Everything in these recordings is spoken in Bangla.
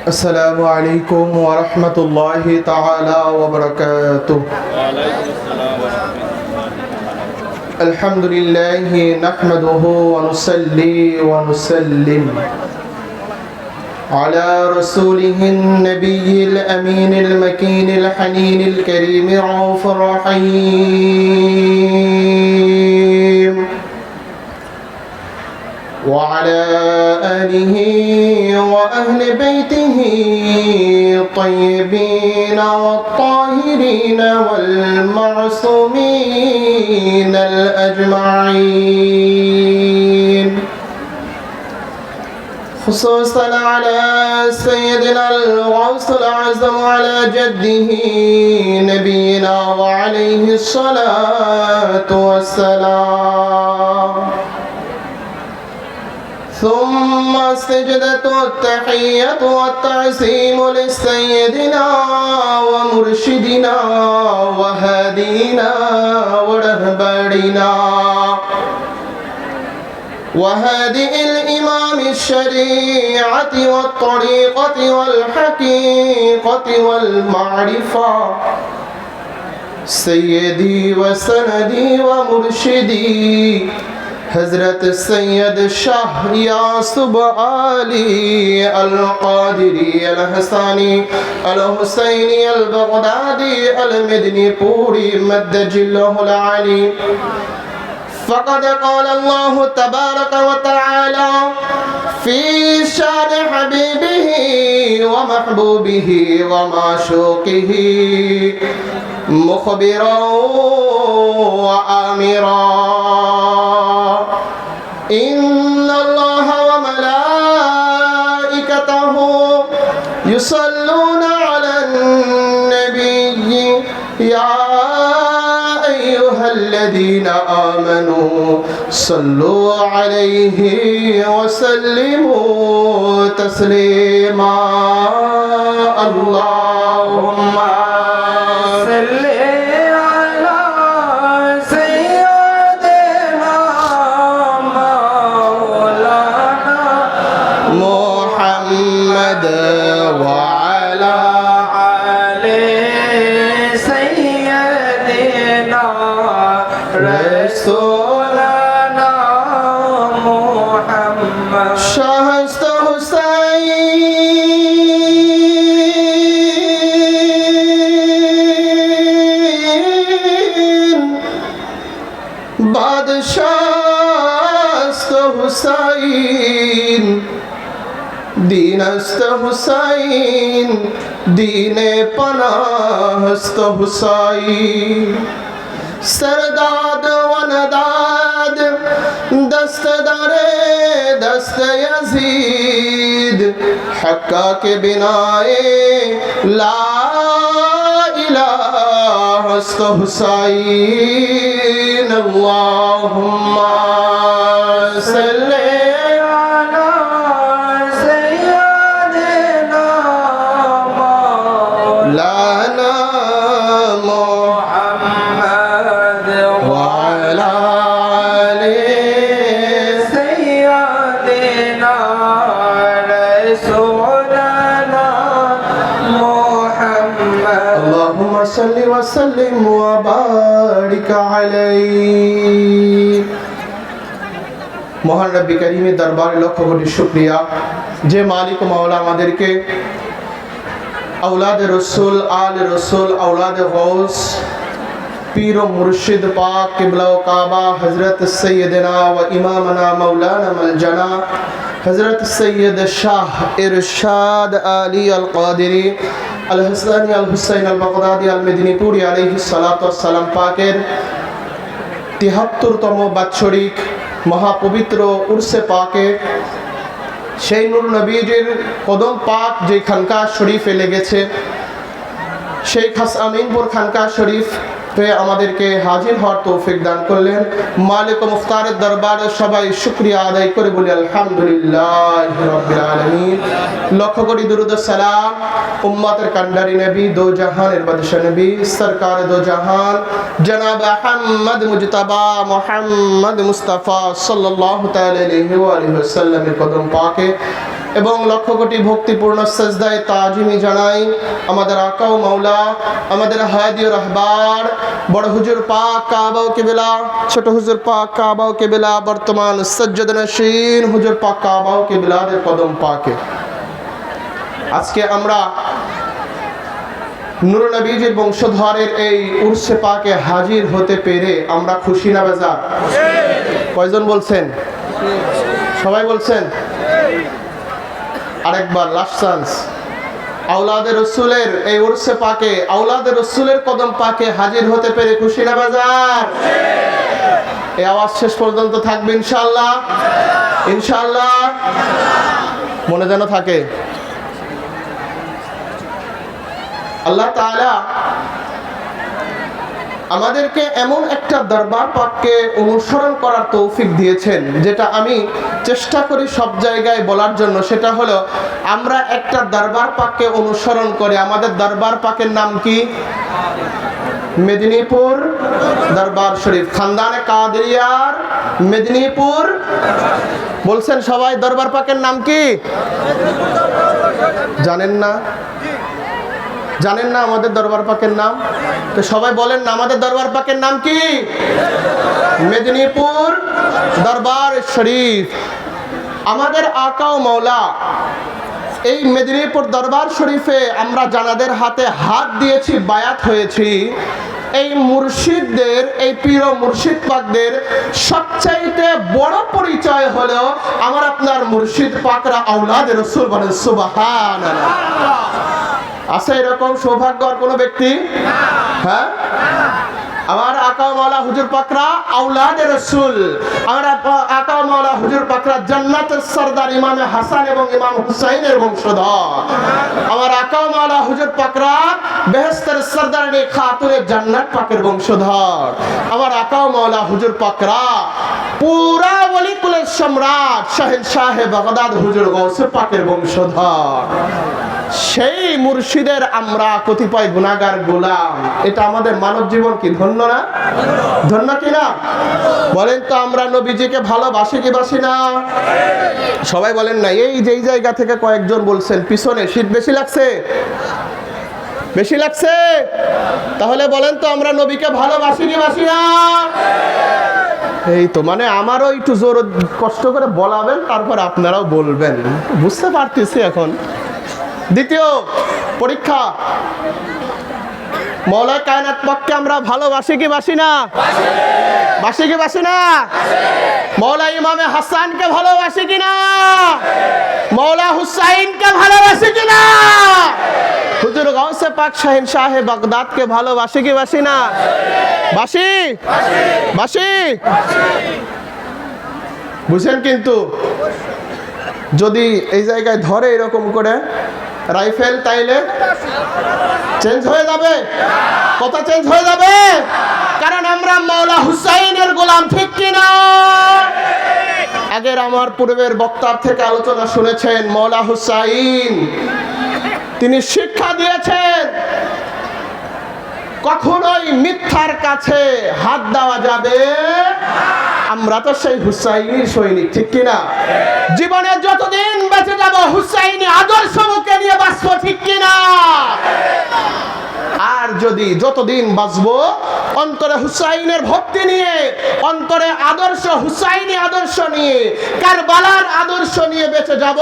السلام عليكم ورحمة الله تعالى وبركاته. الحمد لله نحمده ونصلي ونسلم على رسوله النبي الأمين المكين الحنين الكريم الرؤوف الرحيم وعلى آله وأهل بيته الطيبين والطاهرين والمعصومين الأجمعين، خصوصا على سيدنا الغوث الأعظم على جده نبينا وعليه الصلاة والسلام. ثم السجدة والتحية والتعظيم لسيدنا ومرشدنا وهادينا ورهبرنا وهادئ الإمام الشريعة والطريقة والحقيقة والمعرفة سيدي وسندي ومرشدي حضرت السيد شاہ یاسب علی القادری الحسانی الحسینی البغدادی المدنی پوری مدج اللہ العلی. فقد قال الله تبارك وتعالى في شان حبيبه ومحبوبه ومعشوقه مخبرا وآمرا إن الله وملائكته يصلون على النبي يا أيها الذين آمنوا صلوا عليه وسلموا تسليما. اللهم صل على سيدنا مولانا محمد وعلى آل سيدنا رسولنا محمد. شهست حسین بادشاہست حسین دینست حسین دین پناہست حسین سرداد و نداد دست دارے دست یزید حقا کے بنائے لا الہ است حسین. اللہم صلی علی سیدنا مولانا محمد وعلى آل سيدنا رسولنا محمد. اللهم صل وسلم وبارك عليه. মহান রব্বি কারীমের দরবারে লক্ষ কোটি শুকরিয়া যে মালিক ও মাওলা আমাদেরকে औलाद रसूल आल रसूल औलाद गौस पीर व मुर्शिद पाक किबला व काबा हजरत सैयदना व इमामना मौलाना मलजना हजरत सैयद शाह इरशाद अली अल कादरी अल हसनी अल हुसैन अल बगदादी अल मदनी पूरी अलैहिस्सलातु वस्सलाम पाकेर ৭৩তম বাৎসরিক মহাপবিত্র উরসে পাকে সেই নূর নবীজির কদম পাক যে খানকা শরীফে লেগেছে সেই খাস আমিনপুর খানকা শরীফ আমাদেরকে হাজির হওয়ার তৌফিক দান করলেন। মালিক ও মুখতারের দরবারে সবাই শুকরিয়া আদায় করে বলি আলহামদুলিল্লাহি রাব্বিল আলামিন। লক্ষ কোটি দুরূদ ও সালাম উম্মতের কান্ডারি নবী দো জাহানের বাদশা নবী সরকার দো জাহান জনাব আহমদ মুজতবা মুহাম্মদ মুস্তাফা সাল্লাল্লাহু তাআলা আলাইহি ওয়া আলিহি ওয়াসাল্লামের কদম পাকে এবং লক্ষ কোটি ভক্তিপূর্ণ সেজদায় তাজিমি জানাই আমাদের আকা ও মাওলা, আমাদের হাদি ও রাহবার বড় হুজুর পাক কাবা ও কিবলা, ছোট হুজুর পাক কাবা ও কিবলা, বর্তমান সজ্জদ নশীন হুজুর পাক কাবা ও কিবলাদের কদম পাকে আজকে আমরা নূর নবীজির বংশধরের এই উরসে পাকে হাজির হতে পেরে আমরা খুশি না বেজার? কয়জন বলছেন? সবাই বলছেন? আরেকবার লাস্ট চান্স। আওলাদে রসুলের এই উরসে পাকে, আওলাদে রসুলের কদম পাকে হাজির হতে পেরে খুশি না বেজার? এই আওয়াজ শেষ পর্যন্ত থাকবে ইনশাআল্লাহ। ইনশাআল্লাহ মনে যেন থাকে। আল্লাহ তাআলা আমাদেরকে এমন একটা দরবার পাককে অনুসরণ করার তৌফিক দিয়েছেন, যেটা আমি চেষ্টা করি সব জায়গায় বলার জন্য। সেটা হলো আমরা একটা দরবার পাককে অনুসরণ করে। আমাদের দরবার পাকের নাম কি? মেদিনীপুর দরবার শরীফ, খানদানে কাদেরিয়ার মেদিনীপুর। বলছেন সবাই দরবার পাকের নাম কি? জানেন না? জানেন না আমাদের দরবার পাকের নাম? তো সবাই বলেন না, আমাদের দরবার পাকের নাম কি? মেদিনীপুর দরবার শরীফ। আমাদের আকা ও মাওলা এই মেদিনীপুর দরবার শরীফে আমরা জানাদের হাতে হাত দিয়েছি, বায়াত হয়েছি। এই মুর্শিদদের, এই পীর ও মুর্শিদ পাকদের সবচাইতে বড় পরিচয় হলো আমার আপনার মুর্শিদ পাকরা আওলাদে রাসূল। বলেন সুবহানাল্লাহ। আছে এরকম সৌভাগ্য আর কোনো ব্যক্তি? হ্যাঁ, আমার আকা মাওলা হুজুর পাকরা আওলাদে রাসূল, আমার আকা মাওলা হুজুর পাকরা জান্নাতের সরদার ইমামে হাসান এবং ইমাম হুসাইনের বংশধর। আমার আকা মাওলা হুজুর পাকরা বেহেশতের সরদারনি খাতুনে জান্নাত পাকের বংশধর। আমার আকা মাওলা হুজুর পাকরা পুরা ওলি কুলের সম্রাট শাহেনশাহ বাগদাদ হুজুর গৌসে পাকের বংশধর। সেই মুর্শিদের আমরা কতিপয় গুনাহগার গোলাম। এটা আমাদের মানব জীবন কি ধন্য না? ধন্য কি না? বলেন তো আমরা নবীজিকে ভালোবাসি কি বাসি না? সবাই বলেন না। এই যেই জায়গা থেকে কয়েকজন বলছেন পিছনে শীত বেশি লাগছে, বেশি লাগছে, তাহলে বলেন তো আমরা নবীকে ভালোবাসি কি বাসি না? এই তো, মানে আমারও একটু জোর কষ্ট করে বলাবেন, তারপর আপনারাও বলবেন। বুঝতে পারতেছি এখন। দ্বিতীয় পরীক্ষা, মওলা কায়নাত পাককে আমরা ভালোবাসি কি বাসি না? বাসি কি বাসি না? মওলা ইমামে হাসানকে ভালোবাসি কি না? মওলা হুসাইনকে ভালোবাসি কি না? হুজুর গাউসে পাক শাহেনশাহ বাগদাদকে ভালোবাসি কি বাসি না? বাসি বাসি। বুঝেন? কিন্তু যদি এই জায়গায় ধরে এরকম করে রাইফেল, তাইলে চেঞ্জ হয়ে যাবে, কথা চেঞ্জ হয়ে যাবে। কারণ আমরা মওলা হুসাইনের গোলাম, ঠিক কিনা? আগের আমার পূর্বের বক্তার থেকে আলোচনা শুনেছেন, মওলা হুসাইন তিনি শিক্ষা দিয়েছেন কখনোই মিথ্যার কাছে হাত দেওয়া যাবে। আমরা তো সেই হুসাইনি সৈনিক, ঠিক কিনা? জীবনে যতদিন বেঁচে যাব হুসাইনি আদর্শ মুখে নিয়ে বাঁচবো, ঠিক কিনা? আর যদি যতদিন বাঁচবো অন্তরে হুসাইনের ভক্তি নিয়ে, অন্তরে আদর্শ হুসাইনি আদর্শ নিয়ে, কারবালার আদর্শ নিয়ে বেঁচে যাব,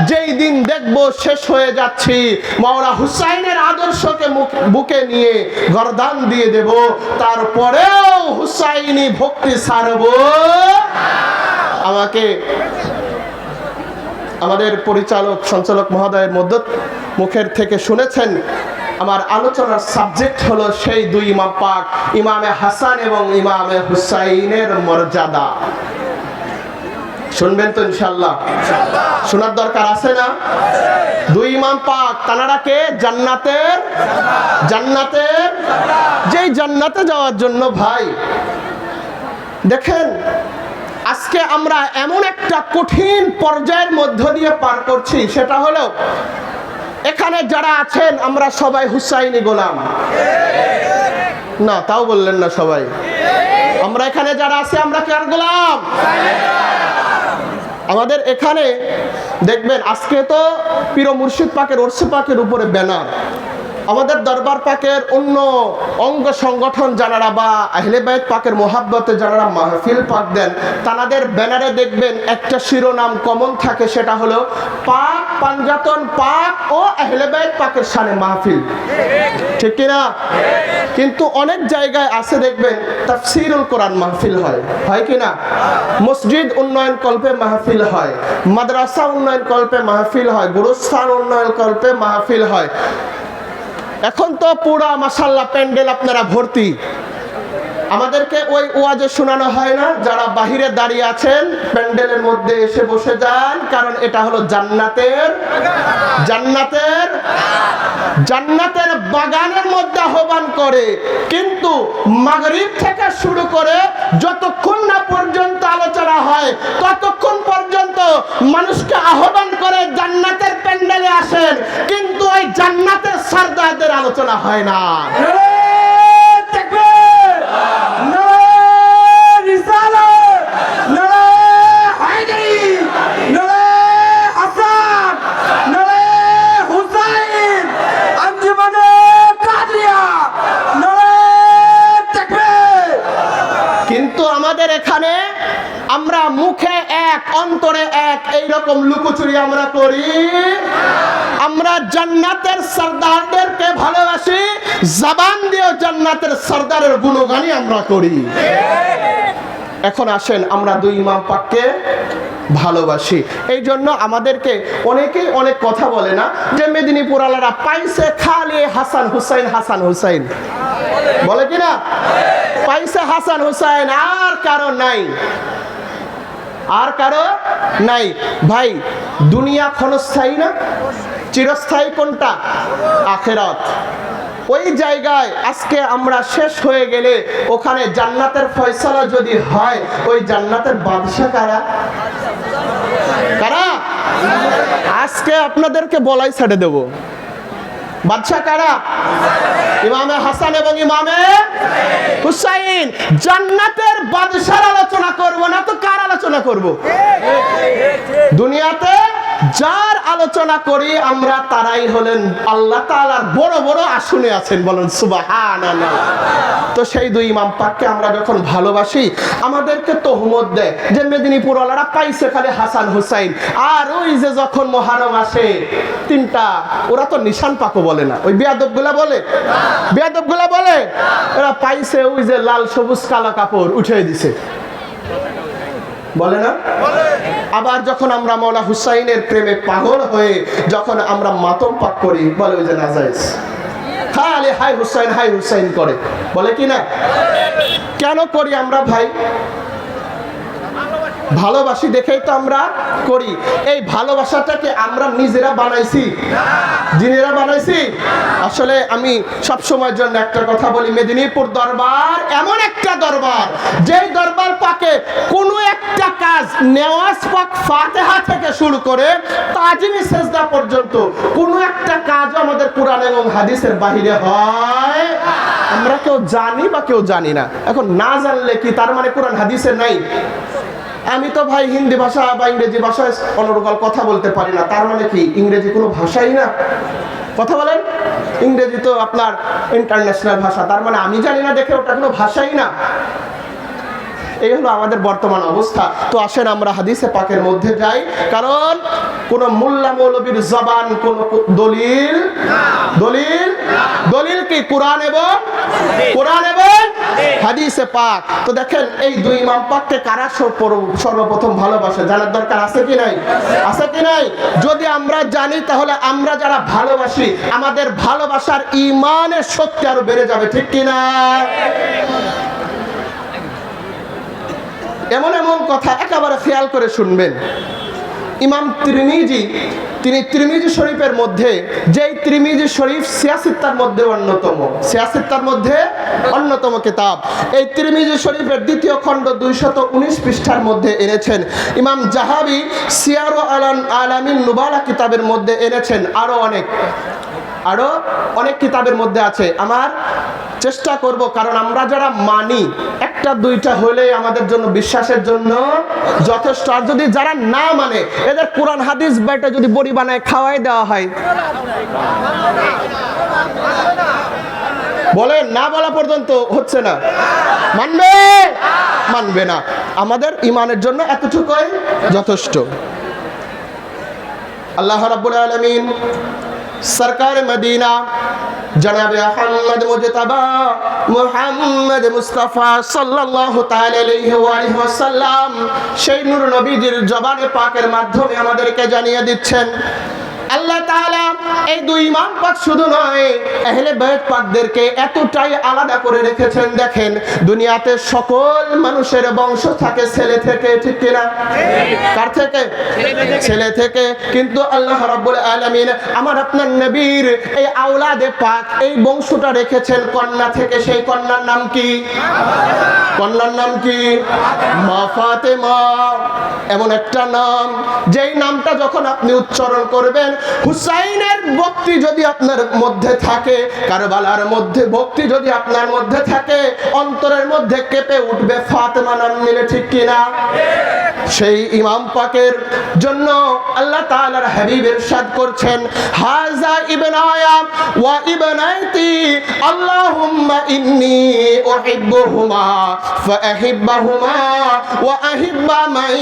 যেই দিন দেখব শেষ হয়ে যাচ্ছি, মাওলা হুসাইনের আদর্শকে বুকে নিয়ে গর্দান দিয়ে দেব, তারপরেও হুসাইনি ভক্তি ছাড়ব। আমাকে আমাদের পরিচালক সঞ্চালক মহোদয়ের মুখের থেকে শুনেছেন, আমার আলোচনার সাবজেক্ট হলো সেই দুই ইমাম পাক, ইমামে হাসান এবং ইমামে হুসাইনের মর্যাদা। শুনবেন তো ইনশাআল্লাহ? শোনার দরকার আছে না? দুই ইমাম পাক, তানারা কে? জান্নাতের, জান্নাতের, যেই জান্নাতে যাওয়ার জন্য ভাই দেখেন আজকে আমরা এমন একটা কঠিন পর্যায়ের মধ্য দিয়ে পার করছি, সেটা হলো এখানে যারা আছেন আমরা সবাই হুসাইনি গোলাম না? তাও বললেন না সবাই। আমরা এখানে যারা আছি আমরা কার গোলাম? আমাদের এখানে দেখবেন আজকে তো পীর মুর্শিদ পাকের ওরসে পাকের উপরে ব্যানার, আমাদের দরবার পাকের অন্য অঙ্গ সংগঠন যারা বা আহলে বাইত পাকের মোহাব্বতে যারা মাহফিল পাক দেন, তাদের ব্যানারে দেখবেন একটা শিরোনাম কমন থাকে, সেটা হলো পাক পাঞ্জাতন পাক ও আহলে বাইত পাকের শানে মাহফিল, ঠিক কিনা? কিন্তু অনেক জায়গায় আছে দেখবেন তাফসীরুল কোরআন মাহফিল হয় কিনা, মসজিদ উন্নয়ন কল্পে মাহফিল হয়, মাদ্রাসা উন্নয়ন কল্পে মাহফিল হয়, গুরুস্থান উন্নয়ন কল্পে মাহফিল হয়। এখন তো পুরা মাশাআল্লাহ প্যান্ডেল আপনারা ভর্তি। আমাদেরকে ওই ওয়াজে শোনানো হয় না, যারা বাহিরে দাঁড়িয়ে আছেন প্যান্ডেলের মধ্যে এসে বসে যান, কারণ এটা হলো জান্নাতের বাগানের মধ্যে আহ্বান করে। কিন্তু মাগরিব থেকে শুরু করে যতক্ষণ না পর্যন্ত আলোচনা হয় ততক্ষণ পর্যন্ত মানুষকে আহ্বান করে জান্নাতের প্যান্ডেলে আসেন, কিন্তু ওই জান্নাতের সরদারদের আলোচনা হয় না। কিন্তু আমাদের এখানে আমরা মুখে এক অন্তরে এক এইরকম লুকোচুরি আমরা করি। আমরা জান্নাতের সরদারদেরকে ভালোবাসি, জবান দিয়ে জান্নাতের সরদারের গুণগানই আমরা করি। এখন আসেন আমরা দুই ইমাম পাককে ভালোবাসি। এই জন্য আমাদেরকে অনেকেই অনেক কথা বলে না, যে মেদিনীপুর আলারা পাইছে খালি হাসান হুসাইন বলে কিনা, পাইছে হাসান হুসাইন, আর কারো নাই। ভাই দুনিয়া ক্ষণস্থায়ী না, চিরস্থায়ী কোনটা? আখিরাত। ওই জায়গায় আজকে আমরা শেষ হয়ে গেলে ওখানে জান্নাতের ফয়সালা যদি হয়, ওই জান্নাতের বাদশা কারা? আজকে আপনাদেরকে বলাই ছেড়ে দেব, বাদশা কারা? ইমামে হাসান এবং ইমামে হুসাইন। জান্নাতের বাদশার আলোচনা করব না তো কার আলোচনা করব? দুনিয়াতে যার আলোচনা করি আমরা তারাই হলেন আল্লাহ তাআলার বড় বড় আসনে আছেন, বলেন সুবহানাল্লাহ। তো সেই দুই ইমাম পাককে আমরা যখন ভালোবাসি, আমাদেরকে তহমত দেয় যে মেদিনীপুর ওয়ালারা পাইছে খালি হাসান হুসাইন। আর ওই যে যখন মুহররম আসে তিনটা, ওরা তো নিশান পাকও বলে না, ওই বেয়াদবগুলা বলে এরা পাইছে ওই যে লাল সবুজ কালো কাপড় উঠে দিছে, বলে না? আবার যখন আমরা মাওলানা হুসাইনের প্রেমে পাগল হয়ে যখন আমরা মাতম পাক করি, বলে ওই যে নাজায়েজ, খালি হাই হুসাইন করে, বলে কি না? কেন করি আমরা ভাই? ভালোবাসি দেখেই তো আমরা করি। এই ভালোবাসাটাকে আমরা নিজেরা বানাইছি, জিনেরা বানাইছি? আসলে আমি সব সময়ের জন্য একটা কথা বলি, মেদিনীপুর দরবার এমন একটা দরবার, যেই দরবার পাকে কোনো একটা কাজ, নেওয়াজ পাক ফাতিহা থেকে শুরু করে তাজিমি সেজদা পর্যন্ত কোনো একটা কাজ আমাদের কোরআন এবং হাদিসের বাহিরে হয়, আমরা কেউ জানি বা কেউ জানি না। এখন না জানলে কি তার মানে কোরআন হাদিসে নাই? আমি তো ভাই হিন্দি ভাষা বা ইংরেজি ভাষায় অনর্গল কথা বলতে পারি না, তার মানে কি ইংরেজি কোনো ভাষাই না? কথা বলেন, ইংরেজি তো আপনার ইন্টারন্যাশনাল ভাষা, তার মানে আমি জানি না দেখে ওটা কোনো ভাষাই না। এই হলো আমাদের বর্তমান অবস্থা। তো আসেন আমরা হাদিসে পাকের মধ্যে যাই, কারণ কোন মোল্লা মৌলবীর জবান কোন দলিল কি? কোরআন এবং হাদিসে পাক। তো দেখেন এই দুই ইমাম পাককে কারা সর্বপ্রথম ভালোবাসে জানার দরকার আছে কি নাই? যদি আমরা জানি তাহলে আমরা যারা ভালোবাসি, আমাদের ভালোবাসার ঈমানের শক্তি আরো বেড়ে যাবে, ঠিক কি না? এমন কথা একেবারে খেয়াল করে শুনবেন। ইমাম তিরমিজি, তিনি তিরমিজি শরীফের মধ্যে, যেই তিরমিজি শরীফ সিয়াসিত্তার মধ্যে অন্যতম কিতাব, এই তিরমিজি শরীফের দ্বিতীয় খণ্ড 219 পৃষ্ঠার মধ্যে এনেছেন। ইমাম জাহাবি সিয়ারু আলামিন নুবালা কিতাবের মধ্যে এনেছেন। আরো অনেক আরো অনেক কিতাবের মধ্যে আছে। আমার চেষ্টা করব, কারণ আমরা যারা মানি একটা দুইটা হলে আমাদের জন্য বিশ্বাসের জন্য যথেষ্ট। আর যদি যারা না মানে এদের কোরআন হাদিস বাইটা যদি বড়ি বানায় খাওয়াই দেওয়া হয়, বলেন না বলা পর্যন্ত হচ্ছে না, মানবে মানবে না। আমাদের ইমানের জন্য এতটুকুই যথেষ্ট। আল্লাহ রাব্বুল আলামিন সরকার মদিনা জনাবে আহমদ মুজতবা মুহাম্মদ মুস্তাফা সাল্লাল্লাহু তাআলা আলাইহি ওয়া আলিহি ওয়াসাল্লাম সেই নূর নবীজির জবানে পাকের মাধ্যমে আমাদেরকে জানিয়ে দিচ্ছেন, আল্লাহ তাআলা এই দুই ইমাম পাক শুধু নয়, আহলে বাইত পাকদেরকে এতটাই আলাদা করে রেখেছেন। দেখেন, দুনিয়াতে সকল মানুষের বংশ থাকে ছেলে থেকে, ঠিক কিনা? কার থেকে? ছেলে থেকে। কিন্তু আল্লাহ রাব্বুল আলামিন আমার আপনার নবীর এই আওলাদে পাক এই বংশটা রেখেছেন কন্যা থেকে। সেই কন্যার নাম কি? কন্যার নাম কি? মা ফাতেমা। এমন একটা নাম, যেই নামটা যখন আপনি উচ্চারণ করবেন, হুসাইনের ভক্তি যদি আপনার মধ্যে থাকে, কারবালার মধ্যে ভক্তি যদি আপনার মধ্যে থাকে, অন্তরের মধ্যে কেঁপে উঠবে ফাতেমা নাম নিলে, ঠিক কিনা? সেই ইমাম পাকের জন্য আল্লাহ তাআলার হাবিব ইরশাদ করছেন, হাযা ইবনায়া ওয়া ইবনাতি আল্লাহুম্মা ইন্নী উহিব্বুহুমা ফাআহিব্বাহুমা ওয়া আহিব্বা মান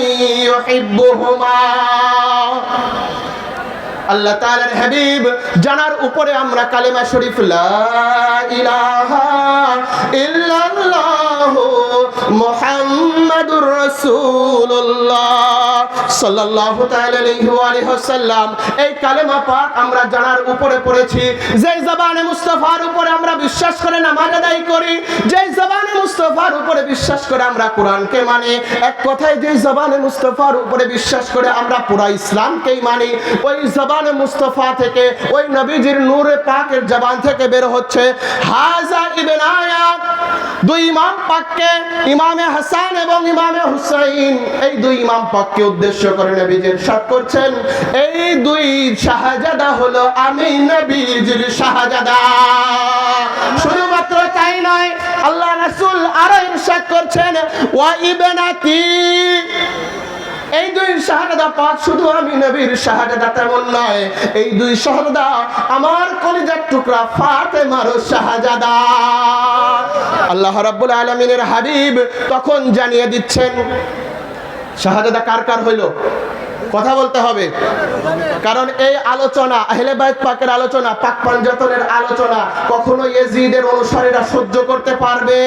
ইউহিব্বুহুমা। আল্লাহ তাআলার হাবিব জানার উপরে আমরা কালেমা শরীফ লা ইলাহা ইল্লাল্লাহু মুহাম্মাদুর রাসূলুল্লাহ সাল্লাল্লাহু তাআলা আলাইহি ওয়া আলিহি ওয়াসাল্লাম এই কালেমা পাক আমরা জানার উপরে পড়েছি। যেই জবানে মুস্তাফার উপরে আমরা বিশ্বাস করে নামাজ আদায় করি, যেই জবানে মুস্তাফার উপরে বিশ্বাস করে আমরা কোরআনকে মানি, এক কথায় যেই জবানে মুস্তাফার উপরে বিশ্বাস করে আমরা পুরা ইসলামকেই মানি, ওই জবানে মুস্তাফা থেকে, ওই নবীজির নূরে পাকের জবান থেকে বের হচ্ছে হাযা ইবনায়া। দুই ইমাম পাককে, ইমামে হাসান এবং ইমামে হুসাইন, এই দুই ইমাম পাককে উদ্দেশ্য করে নবীজি ইরশাদ করছেন, এই দুই শাহজাদা হলো আমি নবীজির শাহজাদা। শুধুমাত্র তাই নয়, আল্লাহ রাসূল আরো ইরশাদ করছেন, ওয়া ইবনাতি। এই দুই শাহজাদা পাক শুধু আমি নবীর শাহজাদা তেমন নয়, এই দুই শাহজাদা আমার কলিজার টুকরা ফাতেমারও শাহজাদা। আল্লাহ রাব্বুল আলামিনের হাবিব তখন জানিয়ে দিচ্ছেন শাহজাদা কার কার হইল। কথা বলতে হবে, কারণ এই আলোচনা আহলে বাইত পাকের আলোচনা, পাক পাঞ্জাতনের আলোচনা কখনো ইয়াজিদের অনুসারীরা সহ্য করতে পারবে?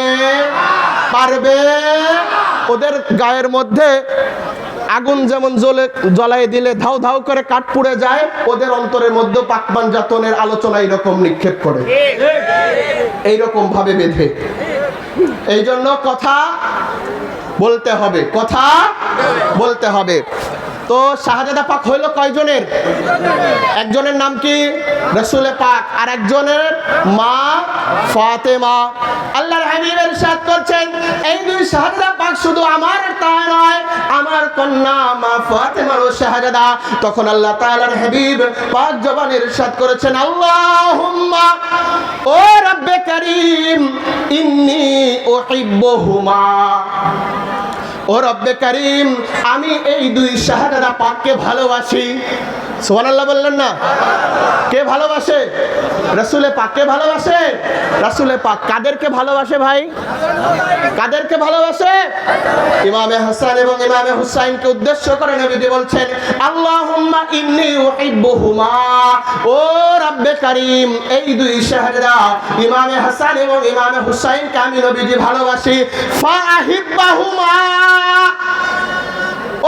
ওদের গায়ের মধ্যে আগুন যেমন জ্বলাই দিলে ধাউ ধাউ করে কাঠ পুড়ে যায়, ওদের অন্তরের মধ্যে পাক পাঞ্জাতনের আলোচনা এইরকম নিক্ষেপ করে, এইরকম ভাবে বেঁধে। এই জন্য কথা বলতে হবে, কথা বলতে হবে। তো শাহজাদা পাক হইল কয়জনের? একজনের নাম কি? রাসূল পাক, আর একজনের মা ফাতেমা। আল্লাহর হাবিব ইরশাদ করছেন, এই দুই শাহজাদা পাক শুধু আমার তা নয়, আমার কন্যা মা ফাতেমারও শাহজাদা। তখন আল্লাহ তাআলার হাবিব পাক জবানে ইরশাদ করেছেন, আল্লাহুম্মা, ও রব্বে কারীম, ইন্নী উহিব্বুহুমা। ও রব্বে কারীম, আমি এই দুই শাহজাদা পাককে ভালোবাসি। সুবহানাল্লাহ বললেন না? কে ভালোবাসে? রাসূলে পাককে ভালোবাসে। রাসূলে পাক কাদেরকে ভালোবাসে ভাই? কাদেরকে ভালোবাসে? ইমামে হাসান এবং ইমামে হুসাইনকে উদ্দেশ্য করে নবীজি বলছেন, আল্লাহুম্মা ইন্নী উহিব্বুহুমা। ও রব্বে কারীম, এই দুই শাহজাদা ইমামে হাসান এবং ইমামে হুসাইনকে আমি নবীজি ভালোবাসি। ফাআহিব্বাহুমা।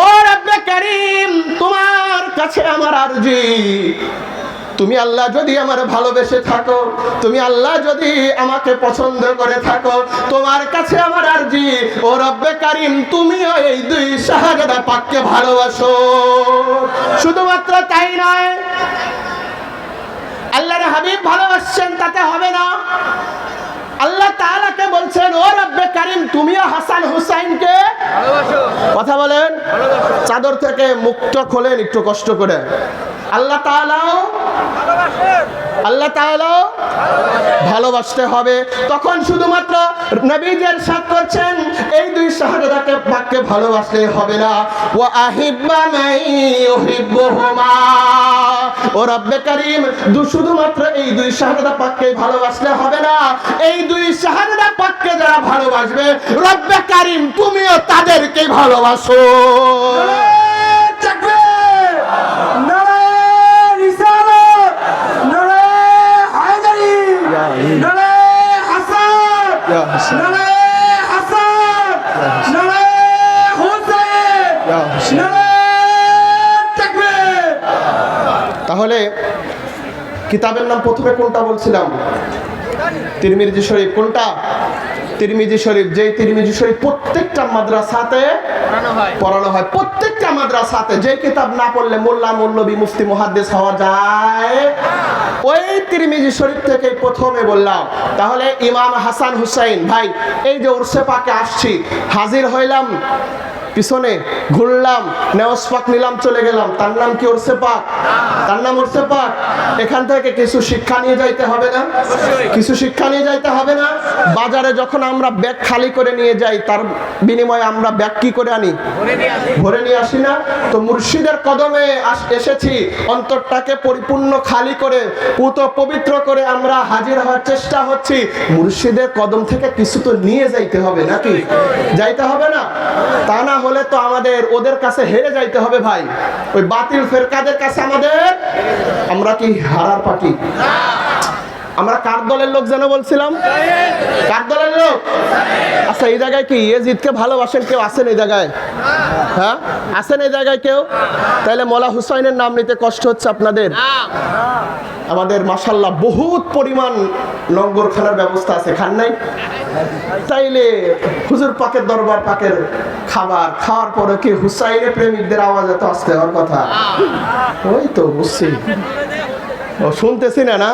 ও রব্বে কারীম, তোমার কাছে আমার আরজি, তুমি আল্লাহ যদি আমার ভালোবেসে থাকো, তুমি আল্লাহ যদি আমাকে পছন্দ করে থাকো, তোমার কাছে আমার আরজি, ও রব্বে কারীম, তুমিও এই দুই শাহজাদা পাককে ভালোবাসো। শুধুমাত্র তাই নয়, আল্লাহর হাবিব ভালোবাসছেন তাতে হবে না, আল্লাহ তাআলাকে বলছেন, ও রব্বে কারীম, তুমিও হাসান হুসাইনকে ভালোবাসো। কথা বলেন, চাদর থেকে মুখটা খোলেন একটু কষ্ট করে। আল্লাহ তাআলাও ভালোবাসেন, আল্লাহ তাআলা ভালোবাসতে হবে। তখন শুধুমাত্র নবীজি ইরশাদ করছেন এই দুই শাহাদাতে পাককে ভালোবাসলেই হবে না, ওয়া আহিব্বা মান ইউহিব্বুহুমা, ও রব্বে কারীম শুধুমাত্র এই দুই শাহাদা পাককে ভালোবাসলে হবে না, এই দুই শাহাদা পাককে যারা ভালোবাসবে রব্বে কারীম তুমিও তাদেরকে ভালোবাসো। তাহলে কিতাবের নাম প্রথমে কোনটা বলছিলাম? তিরমিজি শরীফ। কোনটা? তিরমিজি শরীফ। যেই তিরমিজি শরীফ প্রত্যেকটা মাদ্রাসাতে পড়ানো হয়, প্রত্যেকটা মাদ্রাসাতে। যে কিতাব না পড়লে মোল্লা মৌলবী মুফতি মুহাদ্দিস হওয়া যায়, ওই তিরমিজি শরীফ থেকে প্রথমে বললাম। তাহলে ইমাম হাসান হুসাইন ভাই, এই যে উরসে পাকে আসছি, হাজির হইলাম, পিছনে ঘুরলাম, নেওয়াজ পাক নিলাম, চলে গেলাম, তার নাম কি উরসে পাক? তার নাম উরসে পাক। এখান থেকে কিছু শিক্ষা নিয়ে যাইতে হবে না? কিছু শিক্ষা নিয়ে যাইতে হবে না? বাজারে যখন আমরা ব্যাগ খালি করে নিয়ে যাই, তার বিনিময়ে আমরা ব্যাগ কি করে আনি? ভরে নিয়ে আসি না? তো মুর্শিদের কদমে এসেছি, অন্তরটাকে পরিপূর্ণ খালি করে পুত পবিত্র করে আমরা হাজির হওয়ার চেষ্টা হচ্ছি। মুর্শিদের কদম থেকে কিছু তো নিয়ে যাইতে হবে নাকি? যাইতে হবে না? তা না হলে তো আমাদের ওদের কাছে হেরে যাইতে হবে ভাই, ওই বাতিল ফেরকাদের কাছে আমাদের। আমরা কি হারার পার্টি? আমরা কার দলের লোক যেন বলছিলাম? কার দলের লোক? আচ্ছা, এই জায়গায় কি ইয়াজিদকে ভালোবাসেন কেউ আছেন এই জায়গায়? হ্যাঁ আছেন এই জায়গায় কেউ? তাহলে মোলা হুসাইনের নাম নিতে কষ্ট হচ্ছে আপনাদের? আমাদের মাশাআল্লাহ বহুত পরিমাণ লঙ্গরখানার ব্যবস্থা আছে, খান নাই? তাইলে হুজুর পাকের দরবার পাকের খাবার খাওয়ার পরে কি হুসাইনের প্রেমিকদের আওয়াজ এত আসতে হওয়ার কথা? ওই তো বুঝছি, ও শুনতেছি না। না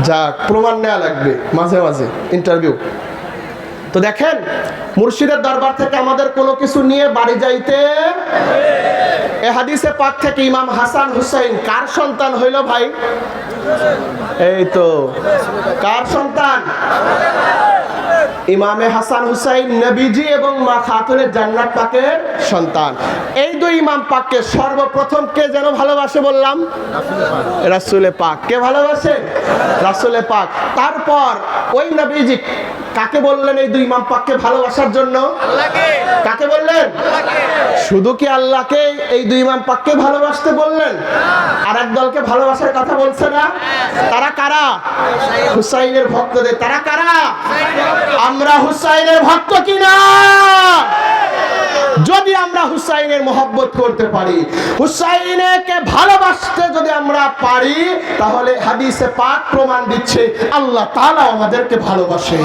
যাক, প্রমাণ নেওয়া লাগবে মাঝে মাঝে, ইন্টারভিউ। তো দেখেন, মুর্শিদের দরবার থেকে আমাদের কোনো কিছু নিয়ে বাড়ি যাইতে। এ হাদিসে পাক থেকে ইমাম হাসান হুসাইন কার সন্তান হইল ভাই? এই তো কার সন্তান? ইমামে হাসান হুসাইন নবীজি এবং মা খাতুনে জান্নাত পাকের সন্তান। এই দুই ইমাম পাককে সর্বপ্রথম কে যেন ভালোবাসে বললাম? রাসূলে পাক। কে ভালোবাসে? রাসূলে পাক। তারপর ওই নবীজি কাকে বললেন এই দুই ইমাম পাককে ভালোবাসার জন্য? আল্লাহকে। কাকে বললেন? আল্লাহকে। শুধু কি আল্লাহকে এই দুই ইমাম পাককে ভালোবাসতে বললেন? আর এক দলকে ভালোবাসার কথা বলছে না? তারা কারা? হুসাইনের ভক্তদের। তারা কারা? আমরা হুসাইনের ভক্ত কিনা? যদি আমরা হুসাইনের মহব্বত করতে পারি, হুসাইনকে ভালোবাসতে যদি আমরা পারি, তাহলে হাদিসে পাক প্রমাণ দিচ্ছে আল্লাহ তাআলা আমাদেরকে ভালোবাসে।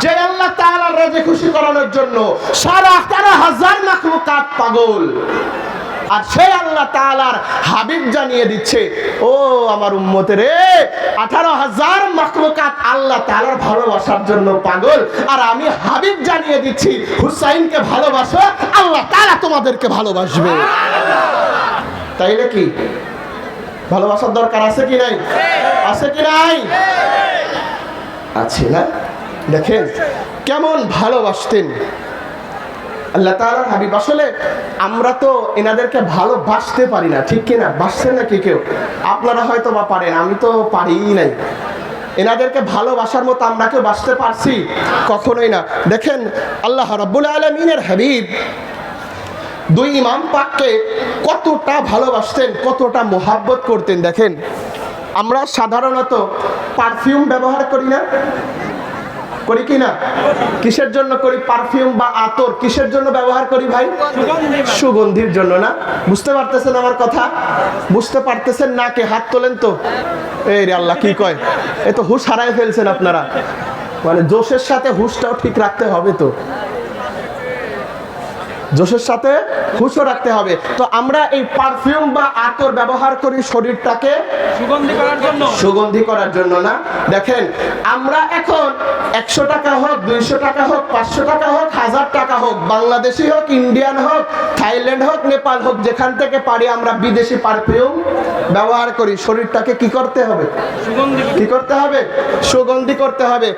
যে আল্লাহ তাআলার রাজি খুশি করানোর জন্য সারা 18,000 মাখলুকাত পাগল, আর সেই আল্লাহ তাআলার হাবিব জানিয়ে দিচ্ছে, ও আমার উম্মতের, 18,000 মাখলুকাত আল্লাহ তাআলার ভালোবাসার জন্য পাগল, আর আমি হাবিব জানিয়ে দিচ্ছি হুসাইনকে ভালোবাসো, আল্লাহ তাআলা তোমাদেরকে ভালোবাসবে। তাইলে কি ভালোবাসার দরকার আছে কি নাই? আছে কি নাই? আছে না? দেখেন কেমন ভালোবাসতেন আল্লাহ তাআলার হাবিব। আসলে আমরা তো এনাদেরকে ভালোবাসতে পারি না, ঠিক কিনা? বাসছেন নাকি কেউ? আপনারা হয়তো বা পারেন, আমি তো পারিই নাই। এনাদেরকে ভালোবাসার মতো আমরা কেউ বাসতে পারছি? কখনোই না। দেখেন আল্লাহ রাব্বুল আলামিনের হাবিব দুই ইমাম পাককে কতটা ভালোবাসতেন, কতটা মোহাব্বত করতেন। দেখেন আমরা সাধারণত পারফিউম ব্যবহার করি না? করি কি না? কিসের জন্য করি? পারফিউম বা আতর কিসের জন্য ব্যবহার করি ভাই? সুগন্ধির জন্য না? বুঝতে পারতেছেন আমার কথা? বুঝতে পারতেছেন না? কে হাত তোলেন তো। এই রে আল্লাহ, কি কয়, এ তো হুশ হারায় ফেলছেন আপনারা। মানে জোশের সাথে হুশটাও ঠিক রাখতে হবে তো। জোশের সাথে হুঁশও রাখতে হবে। তো আমরা এই পারফিউম বা আতর ব্যবহার করি শরীরটাকে সুগন্ধি করার জন্য না। দেখেন আমরা এখন 100 টাকা হোক, 200 টাকা হোক, 500 টাকা হোক, 1000 টাকা হোক, বাংলাদেশি হোক, ইন্ডিয়ান হোক, থাইল্যান্ড হোক, নেপাল হোক, যেখান থেকে পারি আমরা বিদেশি পারফিউম ব্যবহার করি। শরীরটাকে কি করতে হবে? কি করতে হবে? সুগন্ধি করতে হবে।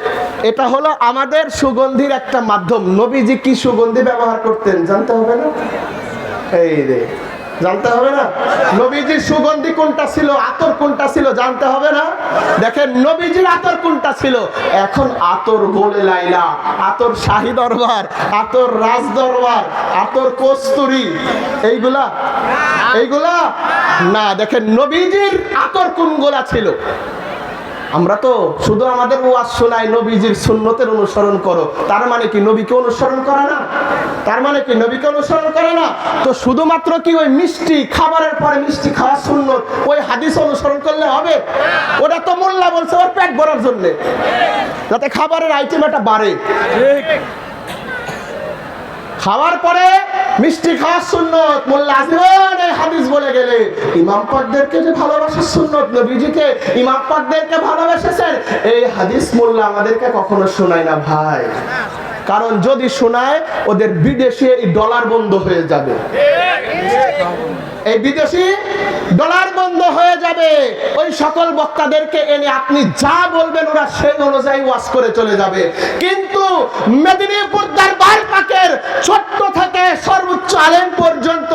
এটা হলো আমাদের সুগন্ধির একটা মাধ্যম। নবীজি কি সুগন্ধি ব্যবহার করতেন জানতে হবে না? এই রে, জানতে হবে না? নবীজির সুগন্ধি কোনটা ছিল, আতর কোনটা ছিল জানতে হবে না? দেখেন নবীজির আতর কোনটা ছিল। এখন আতর গোলে লাইলা, আতর শাহী দরবার, আতর রাজ দরবার, আতর কস্তুরী, এইগুলা না। দেখেন নবীজির আতর কোনগুলা ছিল। আমরা তো শুধু আমাদের ওয়াজ শোনাই নবীজির সুন্নতের অনুসরণ করো, তার মানে কি নবীকে অনুসরণ করে না? তার মানে কি নবীকে অনুসরণ করে না? তো শুধুমাত্র কি ওই মিষ্টি খাবারের পরে মিষ্টি খাওয়া সুন্নত, ওই হাদিস অনুসরণ করলে হবে? ওটা তো মোল্লা বলছে ওর পেট ভরার জন্য, যাতে খাবারের আইটেম একটা বাড়ে। খাওয়ার পরে মিষ্টি খাওয়ার সুন্নত, মোল্লা আজীবন এই হাদিস বলে গেলে ইমাম পাকদেরকে যে ভালোবাসার সুন্নত, নবীজিকে ইমাম পাকদেরকে ভালোবেসেছেন, এই হাদিস মোল্লা আমাদেরকে কখনো শোনায় না ভাই। কারণ যদি শোনায় ওদের বিদেশে এই ডলার বন্ধ হয়ে যাবে, এই বিদেশি ডলার বন্ধ হয়ে যাবে। ওই সকল বক্তাদেরকে এনে আপনি যা বলবেন ওরা সেই অনুযায়ী ওয়াজ করে চলে যাবে। কিন্তু মেদিনীপুর দরবার পাকের ছোট্ট থেকে সর্বোচ্চ আলেম পর্যন্ত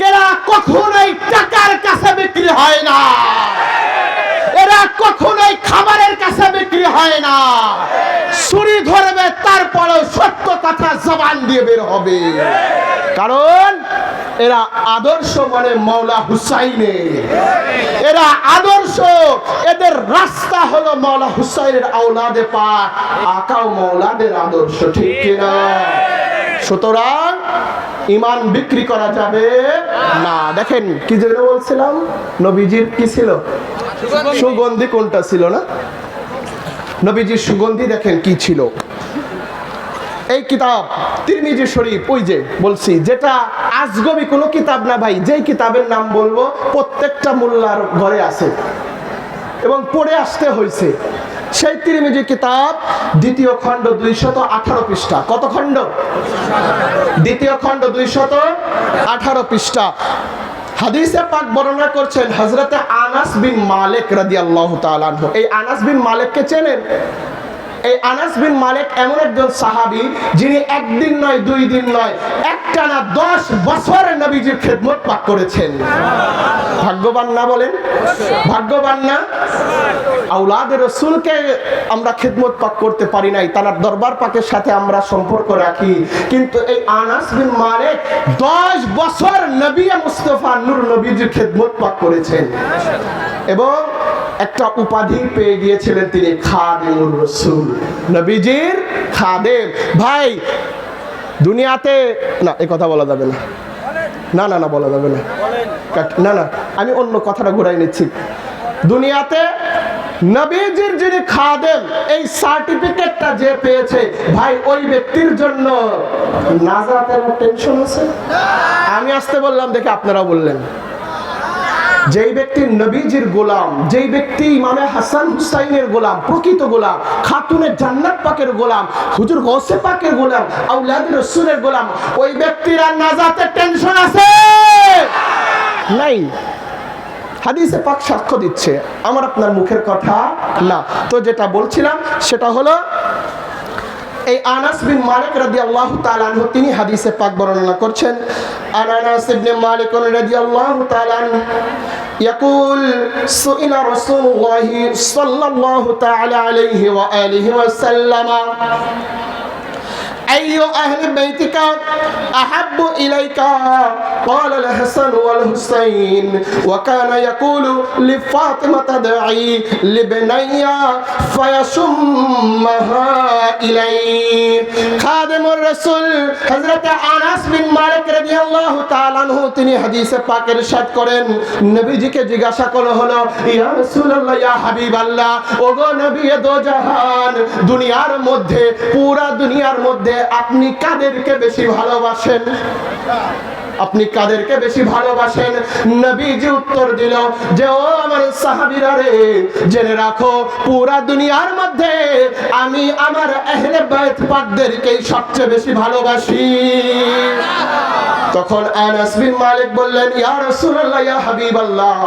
এরা কখনোই টাকার কাছে বিক্রি হয় না, এরা কখনোই খাবারের কাছে বিক্রি হয় না। ছুরি ধরবে তারপরেও সত্য কথা জবান দিয়ে বের হবে, কারণ এরা আদর্শ মানে মাওলা হুসাইনের, এরা আদর্শ, এদের রাস্তা হলো মাওলা হুসাইনের আওলাদে পাক, আকাও মাওলাদের আদর্শ, ঠিক কিনা? সুতরাং ঈমান বিক্রি করা যাবে না। দেখেন কি যেন বলছিলাম, নবীজির কি ছিল? সুগন্ধি কোনটা ছিল না? নবীজির সুগন্ধি দেখেন কি ছিল। এই কিতাব তিরমিজি শরীফ, ওই যে বলছি যেটা আজগবি কোনো কিতাব না ভাই, যেই কিতাবের নাম বলবো প্রত্যেকটা মোল্লার ঘরে আছে এবং পড়ে আসতে হয়েছে। সেই তিরমিজি কিতাব দ্বিতীয় খণ্ড 218 পৃষ্ঠা। কত খণ্ড? দ্বিতীয় খণ্ড 218 পৃষ্ঠা। হাদিসে পাক বর্ণনা করছেন হযরতে আনাস বিন মালিক রাদিয়াল্লাহু তাআলা আনহু। এই আনাস বিন মালিককে চেনেন? এই আনাস বিন মালিক এমন একজন সাহাবী যিনি একদিন নয়, 2 দিন নয়, একটানা 10 বছর নবীজির খেদমত পাক করেছেন। ভাগ্যবান না বলেন? ভাগ্যবান না? আওলাদে রাসূলকে আমরা খেদমত পাক করতে পারি নাই, তার দরবার পাকের সাথে আমরা সম্পর্ক রাখি, কিন্তু এই আনাস বিন মালিক 10 বছর নবী মুস্তাফা নূর নবীজির খেদমত পাক করেছেন এবং একটা উপাধি পেয়ে গিয়েছিলেন, তিনি খাদিমুর রাসূল, নবীজির খাদেম। ভাই দুনিয়াতে না, এই কথা বলা যাবে না, না না না বলা যাবে না, না না আমি অন্য কথাটা ঘুরাই নিচ্ছি। দুনিয়াতে নবীজির যিনি খাদেম, এই সার্টিফিকেটটা যে পেয়েছে ভাই, ওই ব্যক্তির জন্য নাজাতের টেনশন আছে? আমি আসতে বললাম দেখে আপনারা বললেন। যেই ব্যক্তি নবীজির গোলাম, যেই ব্যক্তি ইমামে হাসান হুসাইনের গোলাম, প্রকৃত গোলাম, খাতুনে জান্নাত পাকের গোলাম, হুজুর গৌসে পাকের গোলাম, আওলাদ রাসূলের গোলাম, ওই ব্যক্তির আর নাজাতের টেনশন আছে? নাই। হাদিসে পাক সাক্ষ্য দিচ্ছে, আমার আপনার মুখের কথা না। তো যেটা বলছিলাম সেটা হলো এই আনাস বিন মালিক রাদিয়াল্লাহু তাআলা আনহু, তিনি হাদিসে পাক বর্ণনা করছেন। আনাস ইবনে মালিক রাদিয়াল্লাহু তাআলা ইয়াকুল সুইলা রাসূলুল্লাহ সাল্লাল্লাহু তাআলা আলাইহি ওয়া আলিহি ওয়া সাল্লাম أي أهل بيتك أحب إليك؟ قال الحسن والحسين وكان يقول لفاطمة دعي لبني فيشمها إلي। خادم الرسول حضرت আনাস বিন মালিক রাদিয়াল্লাহু তাআলা আনহু তিনি হাদিসে পাক ইরশাদ করেন, নবীজিকে জিজ্ঞাসা করা হলো, ইয়া রাসূলুল্লাহ, ইয়া হাবিবাল্লাহ, ওগো নবী দো জাহান, দুনিয়ার মধ্যে, পুরা দুনিয়ার মধ্যে আপনি কাদেরকে বেশি ভালোবাসেন? আপনি কাদেরকে বেশি ভালোবাসেন? নবীজি উত্তর দিল যে ও আমার সাহাবীরা রে, জেনে রাখো পুরা দুনিয়ার মধ্যে আমি আমার আহলে বাইত পাকদেরকেই সবচেয়ে বেশি ভালোবাসি। তখন আনাস বিন মালিক বললেন, ইয়া রাসূলুল্লাহ, ইয়া হাবিবাল্লাহ,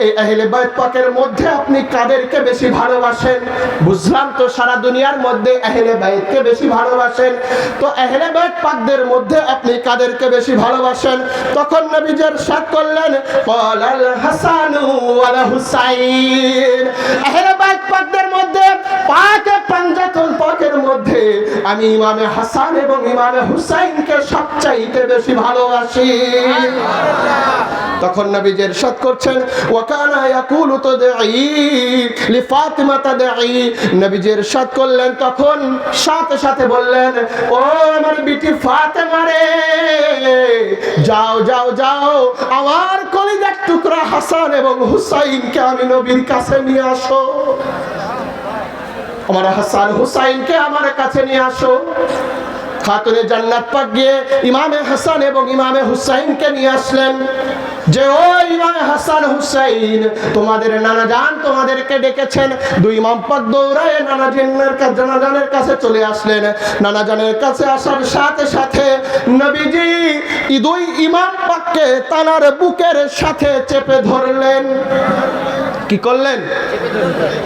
এই আহলে বাইত পাকের মধ্যে আপনি কাদেরকে বেশি ভালোবাসেন? বুঝলাম তো সারা দুনিয়ার মধ্যে আহলে বাইতকে বেশি ভালোবাসেন, তো আহলে বাইত পাকদের মধ্যে আপনি কাদেরকে বেশি ভালোবাসেন? তখন নবীজি ইরশাদ করলেন, ক্বালাল হাসানু ওয়াল হুসাইন, আহলে বাইত পাকদের মধ্যে পাকে পাঞ্জাতুল পাকের মধ্যে আমি ইমামে হাসান এবং ইমামে হুসাইনকে সবচাইতে বেশি ভালোবাসি। তখন নবীজি ইরশাদ করছেন, ওয়া কানা ইয়াকুলু তাদঈ লিফাতিমা তাদঈ, নবীজি ইরশাদ করলেন, তখন সাথে সাথে বললেন, ও আমার বিটি ফাতেমা রে, যাও যাও যাও, আমার কলিজার টুকরা হাসান এবং হুসাইনকে আমি নবীর কাছে নিয়ে আসো, আমার হাসান হুসাইনকে আমার কাছে নিয়ে আসো। খাতুনে জান্নাত পাক গিয়ে ইমামে হাসান এবং ইমামে হুসাইনকে নিয়ে আসলেন, যে ও ইমামে হাসান হুসাইন, তোমাদের নানা জান তোমাদেরকে ডেকেছেন। দুই ইমাম পাক দৌড়ায় নানাজানের কাছে চলে আসলেন। নানাজানের কাছে আসার সাথে সাথে নবীজি দুই ইমাম পাককে তানার বুকের সাথে চেপে ধরলেন। কি করলেন?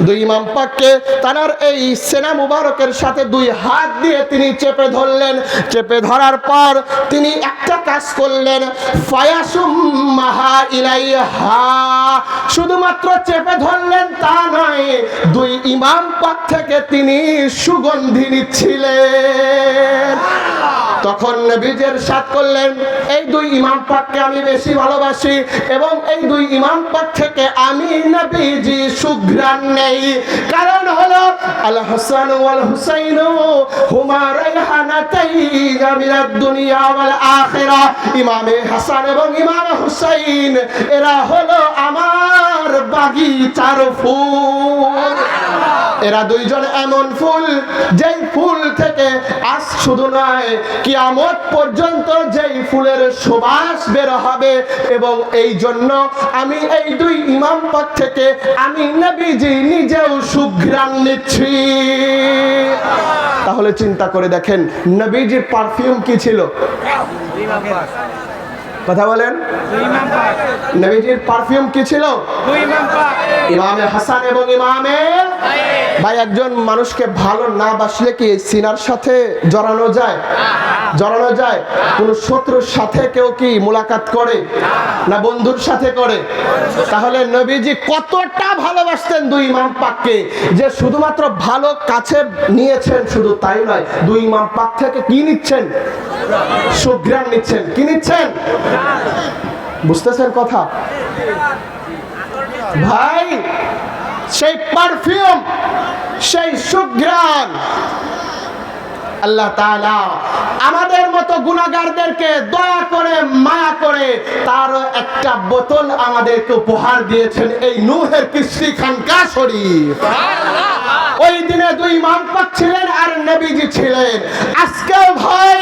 দুই ইমাম পাককে তানার এই সেনা মুবারকের সাথে দুই হাত দিয়ে তিনি চেপে ধরলেন। চেপে ধরার পর তিনি একটা কাজ করলেন, ফায়াসুম্মাহা ইলাইহা, শুধুমাত্র চেপে ধরলেন তা নয়, দুই ইমাম পাক থেকে তিনি সুগন্ধি নিচ্ছিলেন। তখন নবীজি ইরশাদ করলেন, এই দুই ইমাম পাককে আমি বেশি ভালোবাসি এবং এই দুই ইমাম পাক থেকে আমি নবীজি সুঘ্রাণ নেই। কারণ হলো আল হাসান ওয়াল হুসাইন হুমা রাইহানাতাইন মিনাদ দুনিয়া ওয়াল আখিরা, ইমামে হাসান এবং ইমামে হুসাইন এরা হলো আমার বাগিচার ফুল। এরা দুইজন এমন ফুল, যেই ফুল থেকে আজ শুধু নয় কিয়ামত পর্যন্ত যেই ফুলের সুবাস বের হবে, এবং এই জন্য আমি এই দুই ইমাম পাক থেকে আমি নবীজি নিজেও সুঘ্রাণ নিচ্ছি। তাহলে চিন্তা করে দেখেন নবীজির পারফিউম কি ছিল? কথা বলেন, নবীজির পারফিউম কি ছিল? ইমামে হাসান এবং ইমামে। ভাই, একজন মানুষকে ভালো না বাসলে কি সিনার সাথে জড়ানো যায়? জড়ানো যায়? কোন শত্রুর সাথে কেউ কি মুলাকাত করে? না বন্ধুর সাথে করে? তাহলে নবীজি কতটা ভালোবাসতেন দুই ইমাম পাককে, যে শুধুমাত্র ভালো কাছে নিয়েছেন শুধু তাই নয়, দুই ইমাম পাক থেকে কি নিচ্ছেন? সুঘ্রাণ নিচ্ছেন। কি নিচ্ছেন? বুঝতেছেন কথা? ভাই, সেই পারফিউম, সেই সুঘ্রাণ আল্লাহ তাআলা আমাদের মতো গুনাহগারদেরকে দয়া করে মায়া করে তার একটা বোতল আমাদেরকে উপহার দিয়েছেন, এই নূহের কিস্তি খানকা শরীফ। ওই দিনে দুই ইমাম পাক ছিলেন আর নবীজি ছিলেন। আজকে ভাই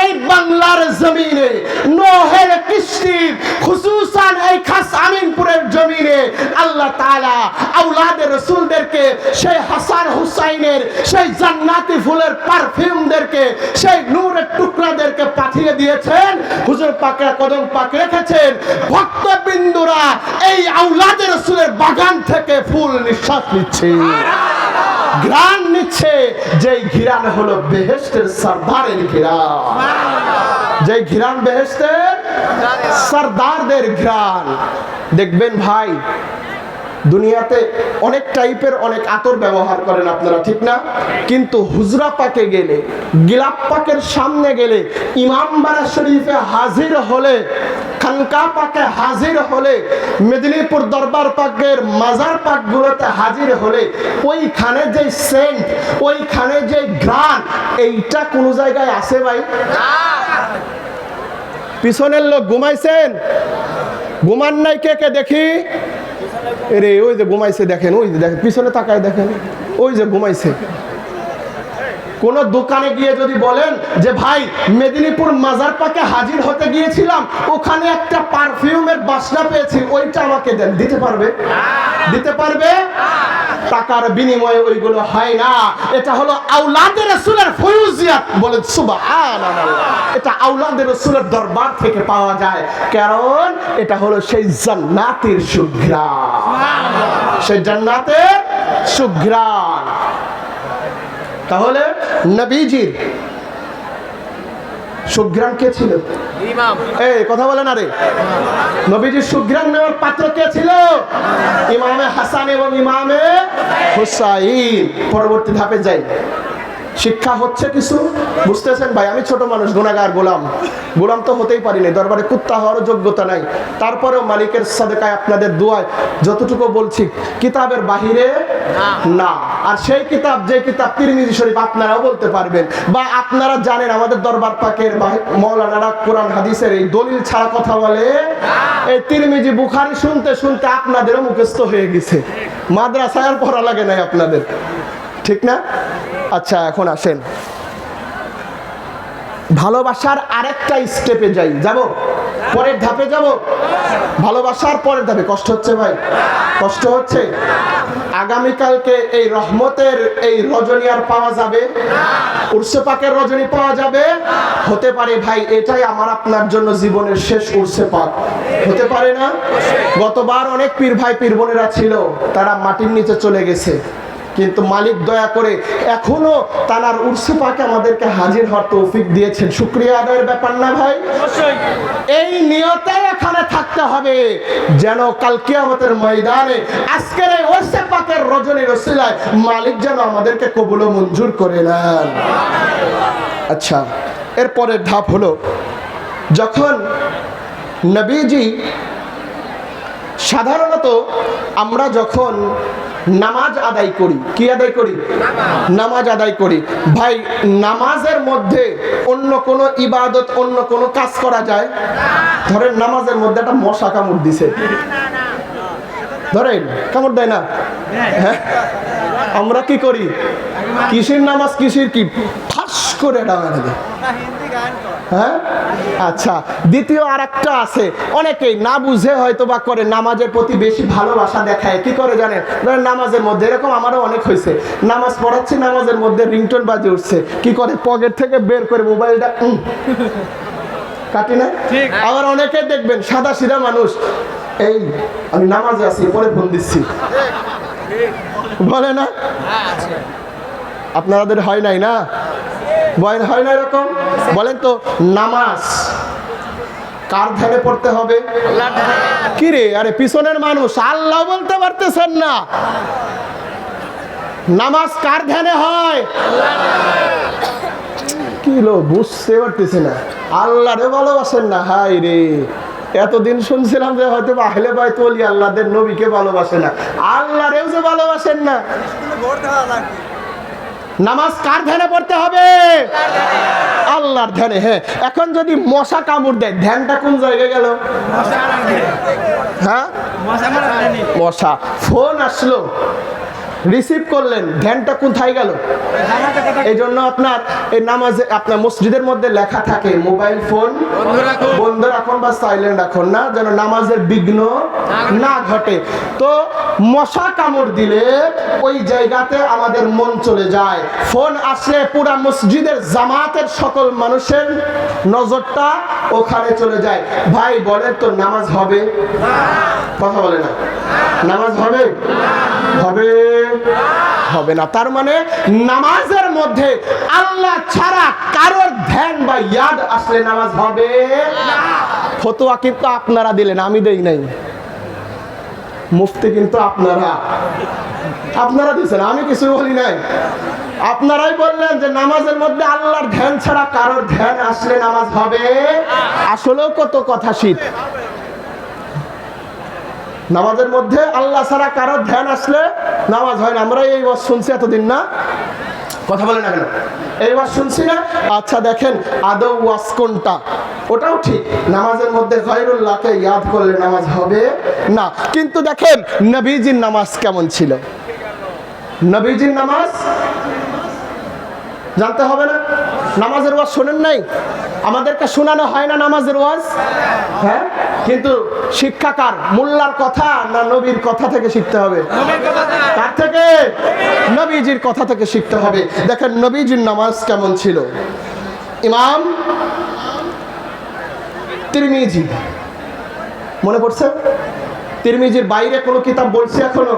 এই বাংলার জমিনে নূহের কিস্তি, খুসুসান এই খাস আমিনপুরের জমিনে আল্লাহ তাআলা আওলাদে রাসূলদেরকে, সেই হাসান হুসাইনের, সেই জান্নাতি ফুলের পারফিউমদেরকে, সেই নূরের টুকরাদেরকে পাঠিয়ে দিয়েছেন। হুজুর পাকের কদম পাক রেখেছেন, ভক্তবিন্দুরা এই আওলাদে রাসূলের বাগান থেকে ফুল নিঃশ্বাস নিচ্ছে, ঘ্রাণ নিচ্ছে, যেই ঘ্রাণ হলো বেহেশতের সরদারের ঘ্রাণ, যেই ঘ্রাণ বেহেশতের সরদারদের ঘ্রাণ। দেখবেন ভাই, দুনিয়াতে অনেক টাইপের অনেক আতর ব্যবহার করেন আপনারা, ঠিক না? কিন্তু হুজরা পাকে গেলে, গিলাপ পাকের সামনে গেলে, ইমামবাড়া শরীফে হাজির হলে, খানকা পাকে হাজির হলে, মেদিনীপুর দরবার পাকের মাজার পাকগুলোতে হাজির হলে, ওইখানে যে সেন্ট, ওইখানে যে ঘ্রাণ, এইটা কোন জায়গায় আছে ভাই? পিছনের লোক ঘুমাইছেন? ঘুমান নাই কে কে দেখি? এরে ওই যে ঘুমাইছে, দেখেন, ওই যে দেখেন, পিছনে তাকায় দেখেন, ওই যে ঘুমাইছে। কোন দোকানে গিয়ে যদি বলেন যে ভাই মেদিনীপুর মাজার পাকে হাজির হতে গিয়েছিলাম, ওখানে একটা পারফিউমের বাসনা পেয়েছি, ওইটা আমাকে দেন, দিতে পারবে? দিতে পারবে? টাকার বিনিময়ে ওইগুলো হয় না। এটা হলো আওলাদে রাসূলের ফয়ুজিয়াত, বলেন সুবহানাল্লাহ। এটা আওলাদে রাসূলের দরবার থেকে পাওয়া যায়, কারণ এটা হলো সেই জান্নাতের সুঘ্রাণ, সেই জান্নাতের সুঘ্রাণ। তাহলে নবীজির সুঘ্রাণ কে ছিল? ইমাম। এই কথা বলেন না রে। নবীজির সুঘ্রাণ নেওয়ার পাত্র কে ছিল? ইমামে হাসান এবং ইমামে হুসাইন। পরবর্তী ধাপে যাই। শিক্ষা হচ্ছে কিছু, বুঝতেছেন ভাই? আমি ছোট মানুষ, গুনাহগার, গোলাম তো হতেই পারিনি, দরবারে কুত্তা হওয়ার যোগ্যতা নাই। তারপরেও মালিকের সাদেকায় আপনাদের দোয়ায় যতটুকু বলছি, কিতাবের বাহিরে না। আর সেই কিতাব, যে কিতাব তিরমিজি শরীফ, আপনারাও বলতে পারবেন, বা আপনারা জানেন আমাদের দরবার পাকের মাওলানারা কোরআন হাদিসের এই দলিল ছাড়া কথা বলে। এই তিরমিজি বুখারী শুনতে শুনতে আপনাদেরও মুখস্থ হয়ে গেছে, মাদ্রাসায় আর পড়া লাগে নাই আপনাদের, ঠিক না? আচ্ছা, এখন আসেন ভালোবাসার আরেকটা স্টেপে যাই। যাব পরের ধাপে, যাব ভালোবাসার পরের ধাপে। কষ্ট হচ্ছে ভাই? কষ্ট হচ্ছে? আগামীকালকে এই রহমতের এই রজনী আর পাওয়া যাবে? উরসে পাকের রজনী পাওয়া যাবে? হতে পারে ভাই, এটাই আমার আপনার জন্য জীবনের শেষ উরসে পাক, হতে পারে না? গতবার অনেক পীর ভাই পীর বোনেরা ছিল, তারা মাটির নিচে চলে গেছে, কিন্তু মালিক দয়া করে এখনো তার উরসে পাকে আমাদেরকে হাজির হওয়ার তৌফিক দিয়েছেন। শুকরিয়া আদায়ের ব্যাপার না ভাই? এই নিয়তে এখানে থাকতে হবে যেন কাল কিয়ামতের ময়দানে আজকের এই উরসে পাকের রজনীর ওসিলায় মালিক যেন আমাদেরকে কবুল ও মঞ্জুর করে নেন। আচ্ছা, এরপরের ধাপ হলো, যখন নবীজি, সাধারণত আমরা যখন নামাজ আদায় করি, কি আদায় করি? নামাজ আদায় করি। ভাই, নামাজের মধ্যে অন্য কোনো ইবাদত, অন্য কোনো কাজ করা যায়? ধরেন নামাজের মধ্যে একটা মশা কামড় দিছে, ধরেন কামড় দেয় না? হ্যাঁ, আমরা কি করি? কিসের নামাজ, কিসের কি ঠাস করে ডাঙা দেবে। হ্যাঁ, আচ্ছা। দ্বিতীয় আর একটা আছে, অনেকেই না বুঝে হয়তো বা করে, নামাজের প্রতি বেশি ভালোবাসা দেখায়। কি করে জানেন? নামাজের মধ্যে, এরকম আমারও অনেক হয়েছে, নামাজ পড়াচ্ছি, নামাজের মধ্যে রিংটোন বাজে উঠছে, কি করে পকেট থেকে বের করে মোবাইলটা কাটি না? আবার অনেকে দেখবেন সাদা সিধা মানুষ, এই আমি নামাজে আছি, পরে ফোন দিচ্ছি, বলে না? আপনাদের হয় নাই না? বয়েন হয় না এরকম? বলেন তো, নামাজ কার ধ্যানে পড়তে হবে? কি রে, আরে পিছনের মানুষ আল্লাহ বলতে পারতেছেন না। নামাজ কার ধ্যানে হয়? কি লো, বুঝতে পারতেছে না? আল্লাহরে ভালোবাসেন না? হাই রে, এতদিন শুনছিলাম যে হয়তো আহলে বাইত ওলি আল্লাহদের নবীকে ভালোবাসে না, আল্লাহরেও যে ভালোবাসেন না। নামাজ কার ধ্যানে পড়তে হবে? আল্লাহর ধ্যানে। হ্যাঁ, এখন যদি মশা কামড় দেয়, ধ্যানটা কোন জায়গায় গেল? হ্যাঁ, মশা। ফোন আসলো, রিসিভ করলেন, ধ্যানটা কোথায় গেল? এই জন্য আপনার এই নামাজে, আপনার মসজিদের মধ্যে লেখা থাকে মোবাইল ফোন বন্ধ রাখুন বা সাইলেন্ট রাখুন, না যেন নামাজের বিঘ্ন না ঘটে। তো মশা কামড় দিলে ওই জায়গাতে আমাদের মন চলে যায়। ফোন আসলে পুরা মসজিদের জামাতের সকল মানুষের নজরটা ওখানে চলে যায়। ভাই বলেন তো, নামাজ হবে? কথা বলে না। নামাজ হবে? হবে? হবে না। তার মানে নামাজের মধ্যে আল্লাহ ছাড়া কারোর ধ্যান বা ইয়াদ আসলে নামাজ হবে না। ফতোয়া কিন্তু আপনারা দিলেন, আমি দেই নাই। মুফতি কিন্তু আপনারা দিয়েছেন, আমি কিছু বলি নাই। আপনারাই বললেন যে নামাজের মধ্যে আল্লাহর ধ্যান ছাড়া কারোর ধ্যান আসলে নামাজ হবে। আসলেও কত কথা শীত। নামাজের মধ্যে আল্লাহ ছাড়া কারোর ধ্যান আসলে নামাজ হয় না। আমরা এই ওয়াজ শুনছি এতদিন, না? কথা বলে না কেন? এই ওয়াজ শুনছি না? আচ্ছা, দেখেন আদৌ ওয়াজ কোনটা? ওটাও ঠিক, নামাজের মধ্যে গায়রুল্লাহকে ইয়াদ করলে নামাজ হবে না। কিন্তু দেখেন নবীজির নামাজ কেমন ছিল? নবীজির নামাজ জানতে হবে না? নামাজের ওয়াজ শোনেন নাই? আমাদেরকে শোনানো হয় না নামাজের ওয়াজ? হ্যাঁ, কিন্তু শিক্ষাকার মোল্লার কথা না নবীর কথা থেকে শিখতে হবে? কার থেকে? নবীজির কথা থেকে শিখতে হবে। দেখেন নবীজির নামাজ কেমন ছিল। ইমাম তিরমিজি, মনে পড়ছে? তিরমিজির বাইরে কোনো কিতাব বলছে এখনো?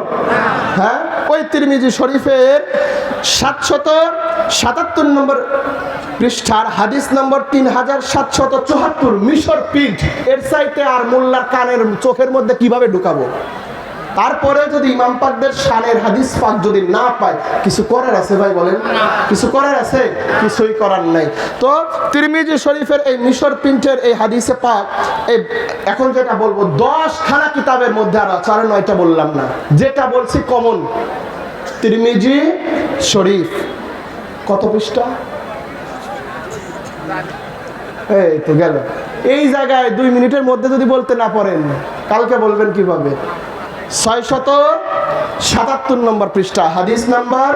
হ্যাঁ, ওই তিরমিজি শরীফের 777 নম্বর পৃষ্ঠার হাদিস নম্বর 3774, মিশর প্রিন্ট। এর চাইতে আর মোল্লার কানের চোখের মধ্যে কিভাবে ঢুকাবো? তারপরে যদি ইমাম পাকদের শানের হাদিস পাক যদি না পায়, কিছু করার আছে ভাই? বলেন, কিছু করার আছে? কিছুই করার নাই। তো তিরমিজি শরীফের এই মিশর প্রিন্টের এই হাদিসে পাক, এই এখন যেটা বলবো 10খানা কিতাবের মধ্যে আর 4-9টা বললাম না, যেটা বলছি কমন। তিরমিজি শরীফ কত পৃষ্ঠা? এই তো গেল। এই জায়গায় 2 মিনিটের মধ্যে যদি বলতে না পারেন, কালকে বলবেন কিভাবে? 677 নম্বর পৃষ্ঠা, হাদিস নাম্বার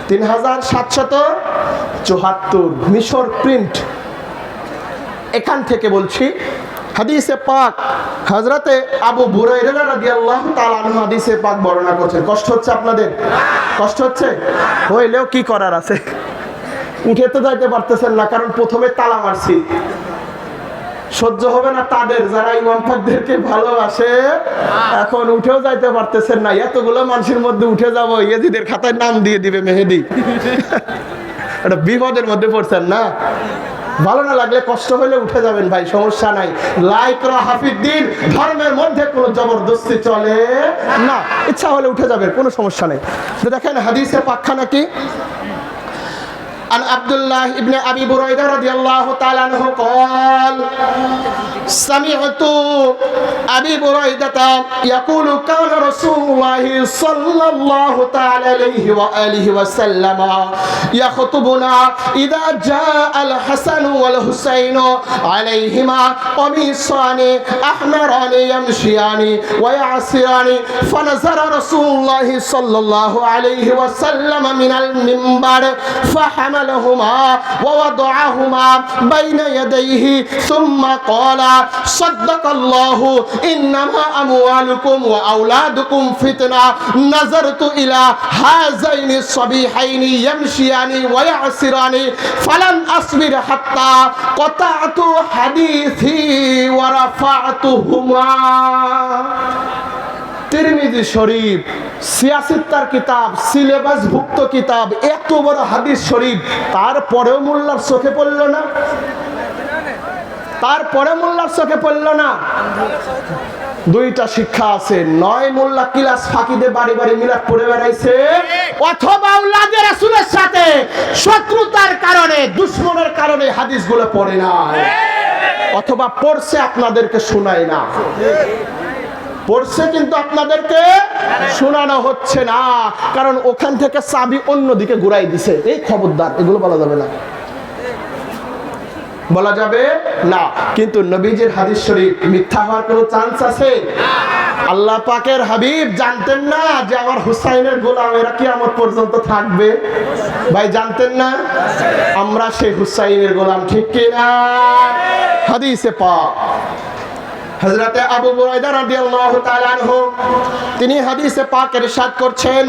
3774, মিশর প্রিন্ট। এখান থেকে বলছি, হাদিসে পাক হযরতে আবু হুরায়রা রাদিয়াল্লাহু তাআলা আনহু হাদিসে পাক বর্ণনা করছেন। কষ্ট হচ্ছে আপনাদের? কষ্ট হচ্ছে? হইলেও কি করার আছে, উঠে তো যাইতে পারতেছেন না, কারণ প্রথমে তালা মারছি। সহ্য হবে না তাদের যারা ইমাম পাকদেরকে ভালোবাসে, এখন উঠেও যাইতে পারতেছেন না। এতগুলো মানুষের মধ্যে উঠে যাবো, ইয়েজিদের খাতায় নাম দিয়ে দিবে মেহেদি। এটা বিপদের মধ্যে পড়ছেন না? ভালো না লাগলে কষ্ট হলে উঠে যাবেন ভাই, সমস্যা নাই। লাইকরা হাফিদ্দিন, ধর্মের মধ্যে কোনো জবরদস্তি চলে না, ইচ্ছা হলে উঠে যাবেন, কোনো সমস্যা নেই। দেখেন হাদিসে পাকখানা কি? عن عبد الله ابن أبي بريدة رضي الله تعالى عنه قال سمعت أبي بريدة يقول كان رسول الله صلى الله تعالى عليه وآله وسلم يخطبنا إذا جاء الحسن والحسين عليهما قميصان أحمران يمشيان ويعصران فنزل رسول الله صلى الله عليه وسلم من المنبر فحملهما ووضعهما بين يديه ثم قال صدق الله إنما أموالكم وأولادكم فتنة نظرت إلى هذين الصبيحين يمشيان ويعصران فلم أصبر حتى قطعت حديثي ورفعتهما। তিরমিজি শরীফ, সিয়াসিত্তার কিতাব, সিলেবাস ভুক্ত কিতাব, এত বড় হাদিস শরীফ, তারপরেও মোল্লার চোখে পড়ল না? তারপরে মোল্লার চোখে পড়ল না? দুইটা শিক্ষা আছে, নয় মোল্লা ক্লাস ফাঁকিতে বাড়ি বাড়ি মিলাদ পড়ে বেড়াইছে, অথবা আওলাদে রাসূলের সাথে শত্রুতার কারণে, দুশমনের কারণে হাদিসগুলো পড়ে না, অথবা পড়ছে আপনাদেরকে শোনায় না। পড়ছে কিন্তু আপনাদেরকে শোনানো হচ্ছে না, কারণ ওখান থেকে চাবি অন্যদিকে ঘুরাই দিছে। এই খবরদার, এগুলো বলা যাবে না, বলা যাবে না। কিন্তু নবীজির হাদিস শরীফ মিথ্যা হওয়ার কোনো চান্স আছে? আল্লাহ পাকের হাবিব জানতেন না যে আমার হুসাইনের গোলাম এরা কিয়ামত পর্যন্ত থাকবে? ভাই জানতেন না? আমরা সেই হুসাইনের গোলাম, ঠিক কি না? হাদিসে পাক হযরতে আবু বুরাইদা রাদিয়াল্লাহু তাআলা আনহু তিনি হাদিসে পাক ইরশাদ করছেন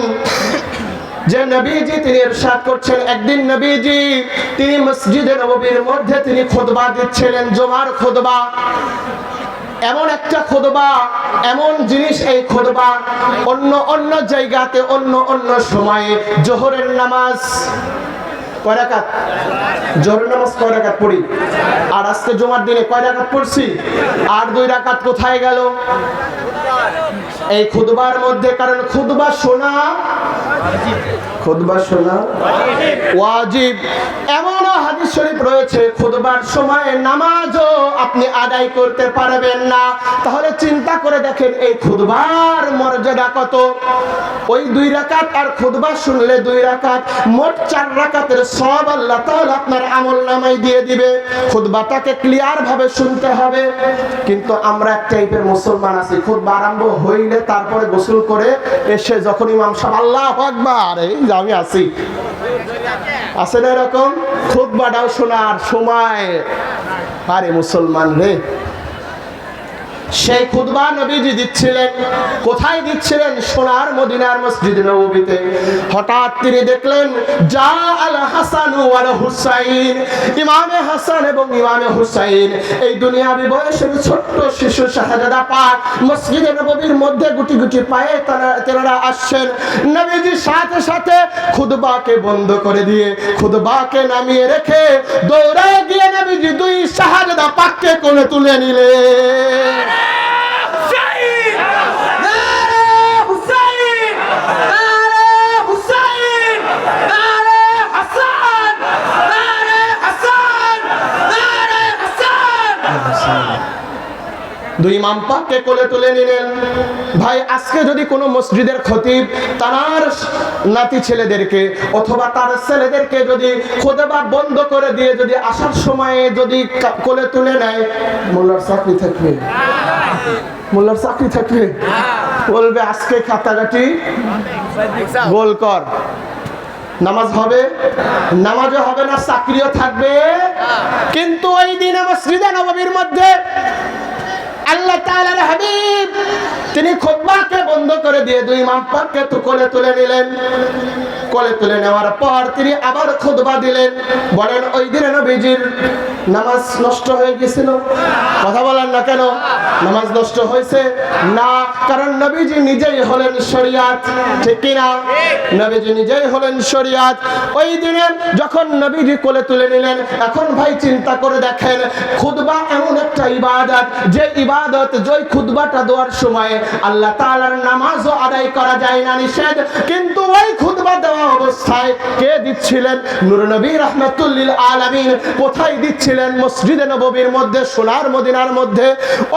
যে নবীজি তিনি ইরশাদ করছেন, একদিন নবীজি তিনি মসজিদে নববীর মধ্যে তিনি খুতবা দিচ্ছিলেন, জুমার খুতবা। এমন একটা খুতবা, এমন জিনিস এই খুতবা, অন্য জায়গাতে অন্য সময়ে জোহরের নামাজ কয় রাকাত? জোহরের নামাজ কয় রাকাত পড়ি? আর আজকে জুমার দিনে কয় রাকাত পড়ছি? আর 2 রাকাত কোথায় গেল? এই খুতবার মধ্যে, কারণ খুতবা শোনা ওয়াজিব। এমনও হাদিস শরীফ রয়েছে খুতবার সময় নামাজও আপনি আদায় করতে পারবেন না। তাহলে চিন্তা করে দেখেন এই খুতবার মর্যাদা কত। ওই 2 রাকাত আর খুতবা শুনলে 2 রাকাত, মোট 4 রাকাতের সওয়াব আল্লাহ তাআলা আপনার আমলনামায় দিয়ে দিবে। খুতবাটাকে ক্লিয়ার ভাবে শুনতে হবে। কিন্তু আমরা এক টাইপের মুসলমান আছি, খুতবা আরম্ভ হইলে তারপরে গোসল করে এসে যখন ইমাম সাহেব আল্লাহু আকবার, এই যে আমি আছি, আছে না এরকম খুতবাটাও শোনার সময়? আরে মুসলমান রে, সেই খুতবা নবীজি দিচ্ছিলেন, কোথায় দিচ্ছিলেন? সোনার মদিনার মসজিদ নববীতে। হঠাৎ তিনি দেখলেন যা আল হাসান ওয়াল হুসাইন, ইমামে হাসান এবং ইমামে হুসাইন, এই দুনিয়াবি বয়সের ছোট্ট শিশু শাহজাদা পাক মসজিদে নববীর মধ্যে গুটি গুটি পায়ে তেনারা আসছেন। নবীজি সাথে সাথে খুতবাকে বন্ধ করে দিয়ে, খুতবাকে নামিয়ে রেখে দৌড়ায় গিয়ে নবীজি দুই শাহজাদা পাককে কোলে তুলে নিলেন। দুই ইমাম পাককে কোলে তুলে নিলেন। ভাই, আজকে যদি কোনো মসজিদের খতিব তার নাতি ছেলেদেরকে অথবা তার ছেলেদেরকে যদি খুতবা বন্ধ করে দিয়ে যদি আসার সময়ে যদি কোলে তুলে নেয়, মোল্লার চাকরি থাকবে? মোল্লার চাকরি থাকবে? বলবে আজকে খাতাকাটি গোল কর, নামাজ হবে? নামাজও হবে না, চাকরিও থাকবে। কিন্তু ওই দিনে মসজিদে নববীর মধ্যে আল্লাহ তাআলার হাবিব তিনি খুতবাকে বন্ধ করে দিয়ে দুই ইমাম পাককে তো কোলে তুলে নিলেন। কোলে তুলে নেওয়ার পর তিনি আবার খুতবা দিলেন। বলেন, ওই দিনে নবীজির নামাজ নষ্ট হয়ে গিয়েছিল? কথা বলেন না কেন? নামাজ নষ্ট হয়েছে না, কারণ নবীজি নিজেই হলেন শরিয়াত, ঠিক কি না? নবীজি নিজেই হলেন শরিয়াত। ওই দিনে যখন নবীজি কোলে তুলে নিলেন, এখন ভাই চিন্তা করে দেখেন, খুতবা এমন একটা ইবাদত, যে ইবাদত যেই খুতবাটা দেওয়ার সময় আল্লাহ তাআলার নামাজও আদায় করা যায় না, নিষেধ, কিন্তু ওই খুতবা দেওয়া অবস্থায় কে দিচ্ছিলেন? নূর নবী রাহমাতুল লিল আলামিন। কোথায় দিচ্ছিলেন? মসজিদে নববীর মধ্যে, সোনার মদিনার মধ্যে।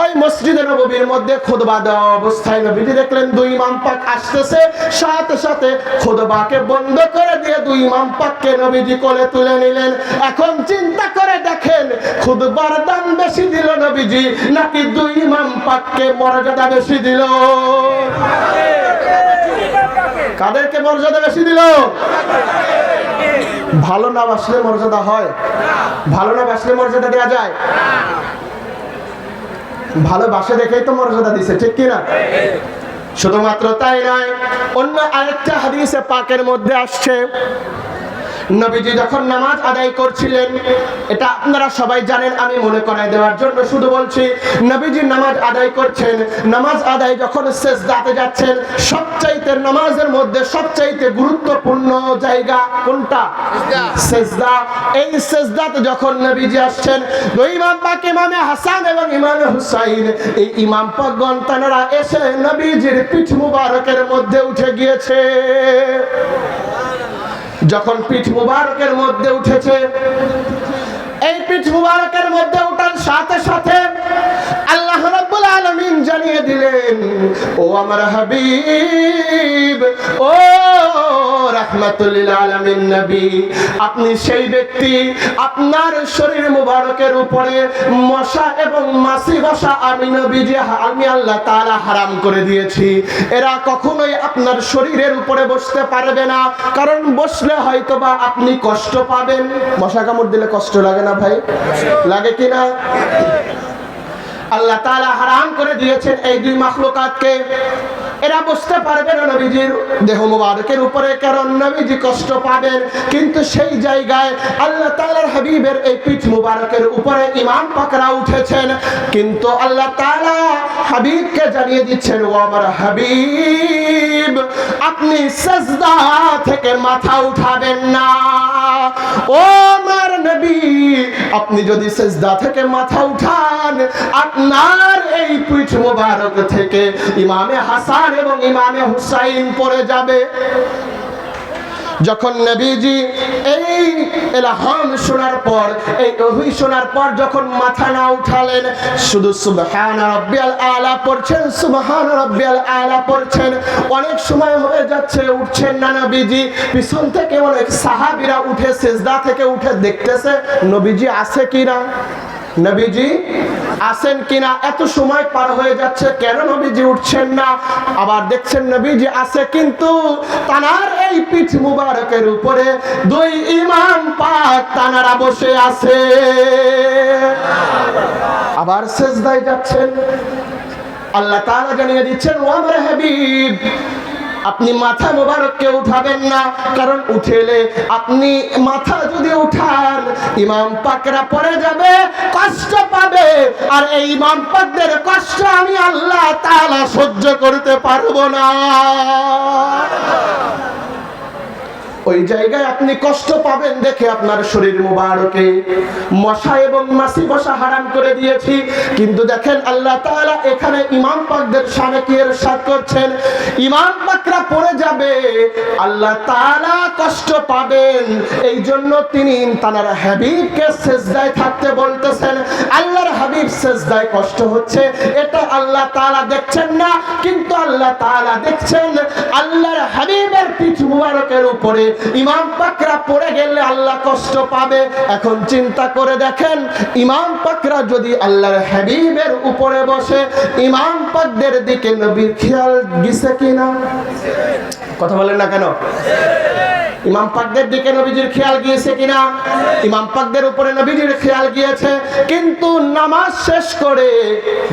ওই মসজিদে নববীর মধ্যে খুতবা দেওয়া অবস্থায় নবীজি দেখলেন দুই ইমাম পাক আসতেছে, সাথে সাথে খুতবাকে বন্ধ করে দিয়ে দুই ইমাম পাককে নবীজি কোলে তুলে নিলেন। এখন চিন্তা করে দেখেন, খুতবার দাম বেশি দিল নবীজি নাকি দুই ইমাম পাককে মর্যাদা বেশি দিল? কাদেরকে মর্যাদা বেশি দিল? ভালো না বাসলে মর্যাদা হয়? ভালো না বাসলে মর্যাদা দেওয়া যায়? ভালোবাসে দেখেই তো মর্যাদা দিছে, ঠিক কি না? শুধুমাত্র তাই নয়, অন্য আরেকটা হাদিসে পাকের মধ্যে আসছে, নবীজি যখন নামাজ আদায় করছিলেন, এটা আপনারা সবাই জানেন, আমি মনে করাই দেওয়ার জন্য শুধু বলছি, নবীজি নামাজ আদায় করছেন। নামাজ আদায় যখন সিজদাতে যাচ্ছেন, সবচাইতে নামাজের মধ্যে সবচাইতে গুরুত্বপূর্ণ জায়গা কোনটা? সিজদা। এই সিজদাতে যখন নবীজি আসছেন, দুই ইমাম পাক ইমামে হাসান এবং ইমামে হুসাইন, এই ইমাম পাকগণ তারা এসে নবীজির পিঠ মুবারকের মধ্যে উঠে গিয়েছে। যখন পিঠ মুবারকের মধ্যে উঠেছে, এই পিঠ মুবারকের মধ্যে উঠার সাথে সাথে আল্লাহ রাব্বুল আলামিন জানিয়ে দিলেন, ও আমার হাবিব, ও রাহমাতুল লিল আলামিন নবী, আপনি সেই ব্যক্তি, আপনার শরীর মুবারকের উপরে মশা এবং মাছি বসা আমি নবীজি, আমি আল্লাহ তাআলা হারাম করে দিয়েছি। এরা কখনোই আপনার শরীরের উপরে বসতে পারবে না, কারণ বসলে হয়তোবা আপনি কষ্ট পাবেন। মশা কামড় দিলে কষ্ট লাগে না ভাই? লাগে কি না? আল্লাহ তাআলা হারাম করে দিয়েছেন এই দুই মাখলুকাতকে। এরা বুঝতে পারবে না নবীজির দেহ মুবারকের উপরে, কারণ নবীজি কষ্ট পাবেন। কিন্তু সেই জায়গায় আল্লাহ তাআলার হাবিবের এই পিঠ মুবারকের উপরে ইমাম পাকরা উঠেছেন, কিন্তু আল্লাহ তাআলা হাবিবকে জানিয়ে দিচ্ছেন, ও আমার হাবিব, আপনি সিজদা থেকে মাথা উঠাবেন না। ও আমার নবী, আপনি যদি সিজদা থেকে মাথা উঠান, আপনার এই পিঠ মুবারক থেকে ইমামে হাসান এবং ইমামে হুসাইন পড়ে যাবে। যখন নবীজি এই ইলহাম শোনার পর, এই ওহী শোনার পর যখন মাথা না উঠালেন, শুধু সুবহানা রাব্বিয়াল আলা পড়ছেন, সুবহানা রাব্বিয়াল আলা পড়ছেন। অনেক সময় হয়ে যাচ্ছে উঠছেন না নবীজি। পিছন থেকে অনেক সাহাবীরা উঠে সিজদা থেকে উঠে দেখতেছে নবীজি আছে কিনা, নবীজি আসেন কিনা, এত সময় পার হয়ে যাচ্ছে, কেন নবীজি উঠছেন না? আবার দেখছেন নবীজি আছে, কিন্তু তানার এই পিঠ মুবারকের উপরে দুই ইমাম পাক তানারা বসে আছে। আবার সিজদায় যাচ্ছেন। আল্লাহ তাআলা জানিয়ে দিচ্ছেন, ও আমার হাবিব, আপনি মাথা মোবারককে উঠাবেন না, কারণ উঠেলে আপনি মাথা যদি উঠান ইমাম পাকরা পড়ে যাবে, কষ্ট পাবে, আর এই ইমাম পাকদের কষ্ট আমি আল্লাহ তাআলা সহ্য করতে পারবো না। ওই জায়গায় আপনি কষ্ট পাবেন দেখে আপনার শরীর মুবারকে মশা এবং মাছি বসা হারাম করে দিয়েছি। কিন্তু দেখেন আল্লাহ তাআলা এখানে ইমাম পাকদের শানে কি ইরশাদ করছেন, ইমাম পাকরা পড়ে যাবে, আল্লাহ তাআলা কষ্ট পাবেন, এই জন্য তিনি তার হাবিবকে সিজদায় থাকতে বলতেছেন। আল্লাহর হাবিব সিজদায় কষ্ট হচ্ছে, এটা আল্লাহ তাআলা দেখছেন না, কিন্তু আল্লাহ তাআলা দেখছেন আল্লাহর হাবিবের পিঠ মুবারকের উপরে ইমাম পাকরা পড়ে গেলে আল্লাহ কষ্ট পাবে। এখন চিন্তা করে দেখেন, ইমাম পাকরা যদি আল্লাহর হাবিবের উপরে বসে, ইমাম পাকদের দিকে নবীর খেয়াল গেছে কিনা? কথা বলেন না কেন? ইমাম পাকদের দিকে নবীজির খেয়াল গিয়েছে কিনা? ইমাম পাকদের উপরে নবীজির খেয়াল গিয়েছে, কিন্তু নামাজ শেষ করে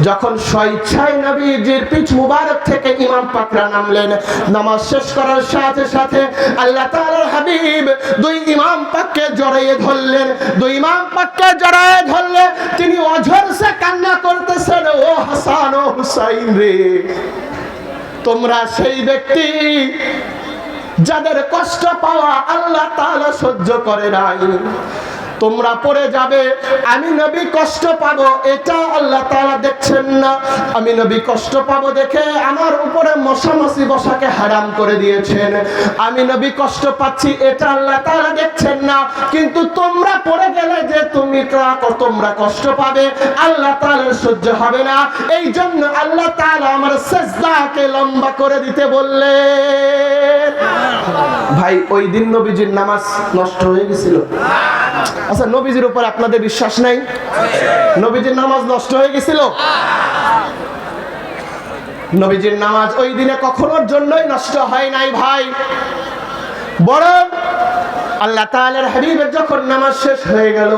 যখন স্বেচ্ছায় নবীজির পিঠ মুবারক থেকে ইমাম পাকরা নামলেন, নামাজ শেষ করার সাথে সাথে আল্লাহ তাআলার হাবিব দুই ইমাম পাককে জড়িয়ে ধরলেন। দুই ইমাম পাককে জড়িয়ে ধরলে তিনি অঝরসে কান্না করতেছেন, ও হাসান ও হুসাইন রে, তোমরা সেই ব্যক্তি যাদের কষ্ট পাওয়া আল্লাহ তাআলা সহ্য করে নাই, তোমরা পড়ে যাবে, আমি নবী কষ্ট পাবো, এটা আল্লাহ তাআলা দেখছেন না। আমি নবী কষ্ট পাবো দেখে আমার উপরে মশা মাছি বসাকে হারাম করে দিয়েছেন, আমি নবী কষ্ট পাচ্ছি, এটা আল্লাহ তাআলা দেখছেন না। কিন্তু তোমরা পড়ে গেলে যে তোমরা কষ্ট পাবে, আল্লাহ তাআলার সহ্য হবে না, এই জন্য আল্লাহ তাআলা আমার সিজদাকে লম্বা করে দিতে বললেন। ভাই, ওই দিন নবীজির নামাজ নষ্ট হয়ে গেছিল। আচ্ছা, নবীজির উপর আপনাদের বিশ্বাস নাই? নবীজির নামাজ নষ্ট হয়ে গেছিল? নবীজির নামাজ ওই দিনে কখনোর জন্যই নষ্ট হয় নাই ভাই, বরং আল্লাহ তাআলার হাবিবের যখন নামাজ শেষ হয়ে গেল,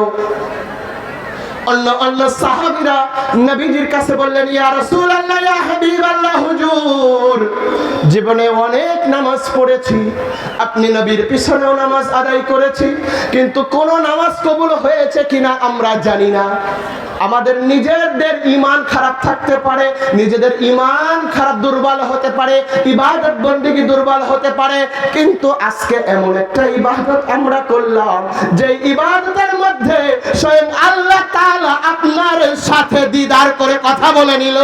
অন্য সাহাবীরা নবীজির কাছে বললেন, ইয়া রাসূলুল্লাহ, ইয়া হাবিবাল্লাহ, হুজুর, জীবনে অনেক নামাজ পড়েছি, আপনি নবীর পিছনেও নামাজ আদায় করেছি, কিন্তু কোন নামাজ কবুল হয়েছে কিনা আমরা জানি না। আমাদের নিজেদের ঈমান খারাপ থাকতে পারে, নিজেদের ঈমান খারাপ দুর্বল হতে পারে, ইবাদত বন্দেগী দুর্বল হতে পারে, কিন্তু আজকে এমন একটা ইবাদত আমরা করলাম যে ইবাদতের মধ্যে স্বয়ং আল্লাহ তাআলা আপনার সাথে দিদার করে কথা বলে নিল।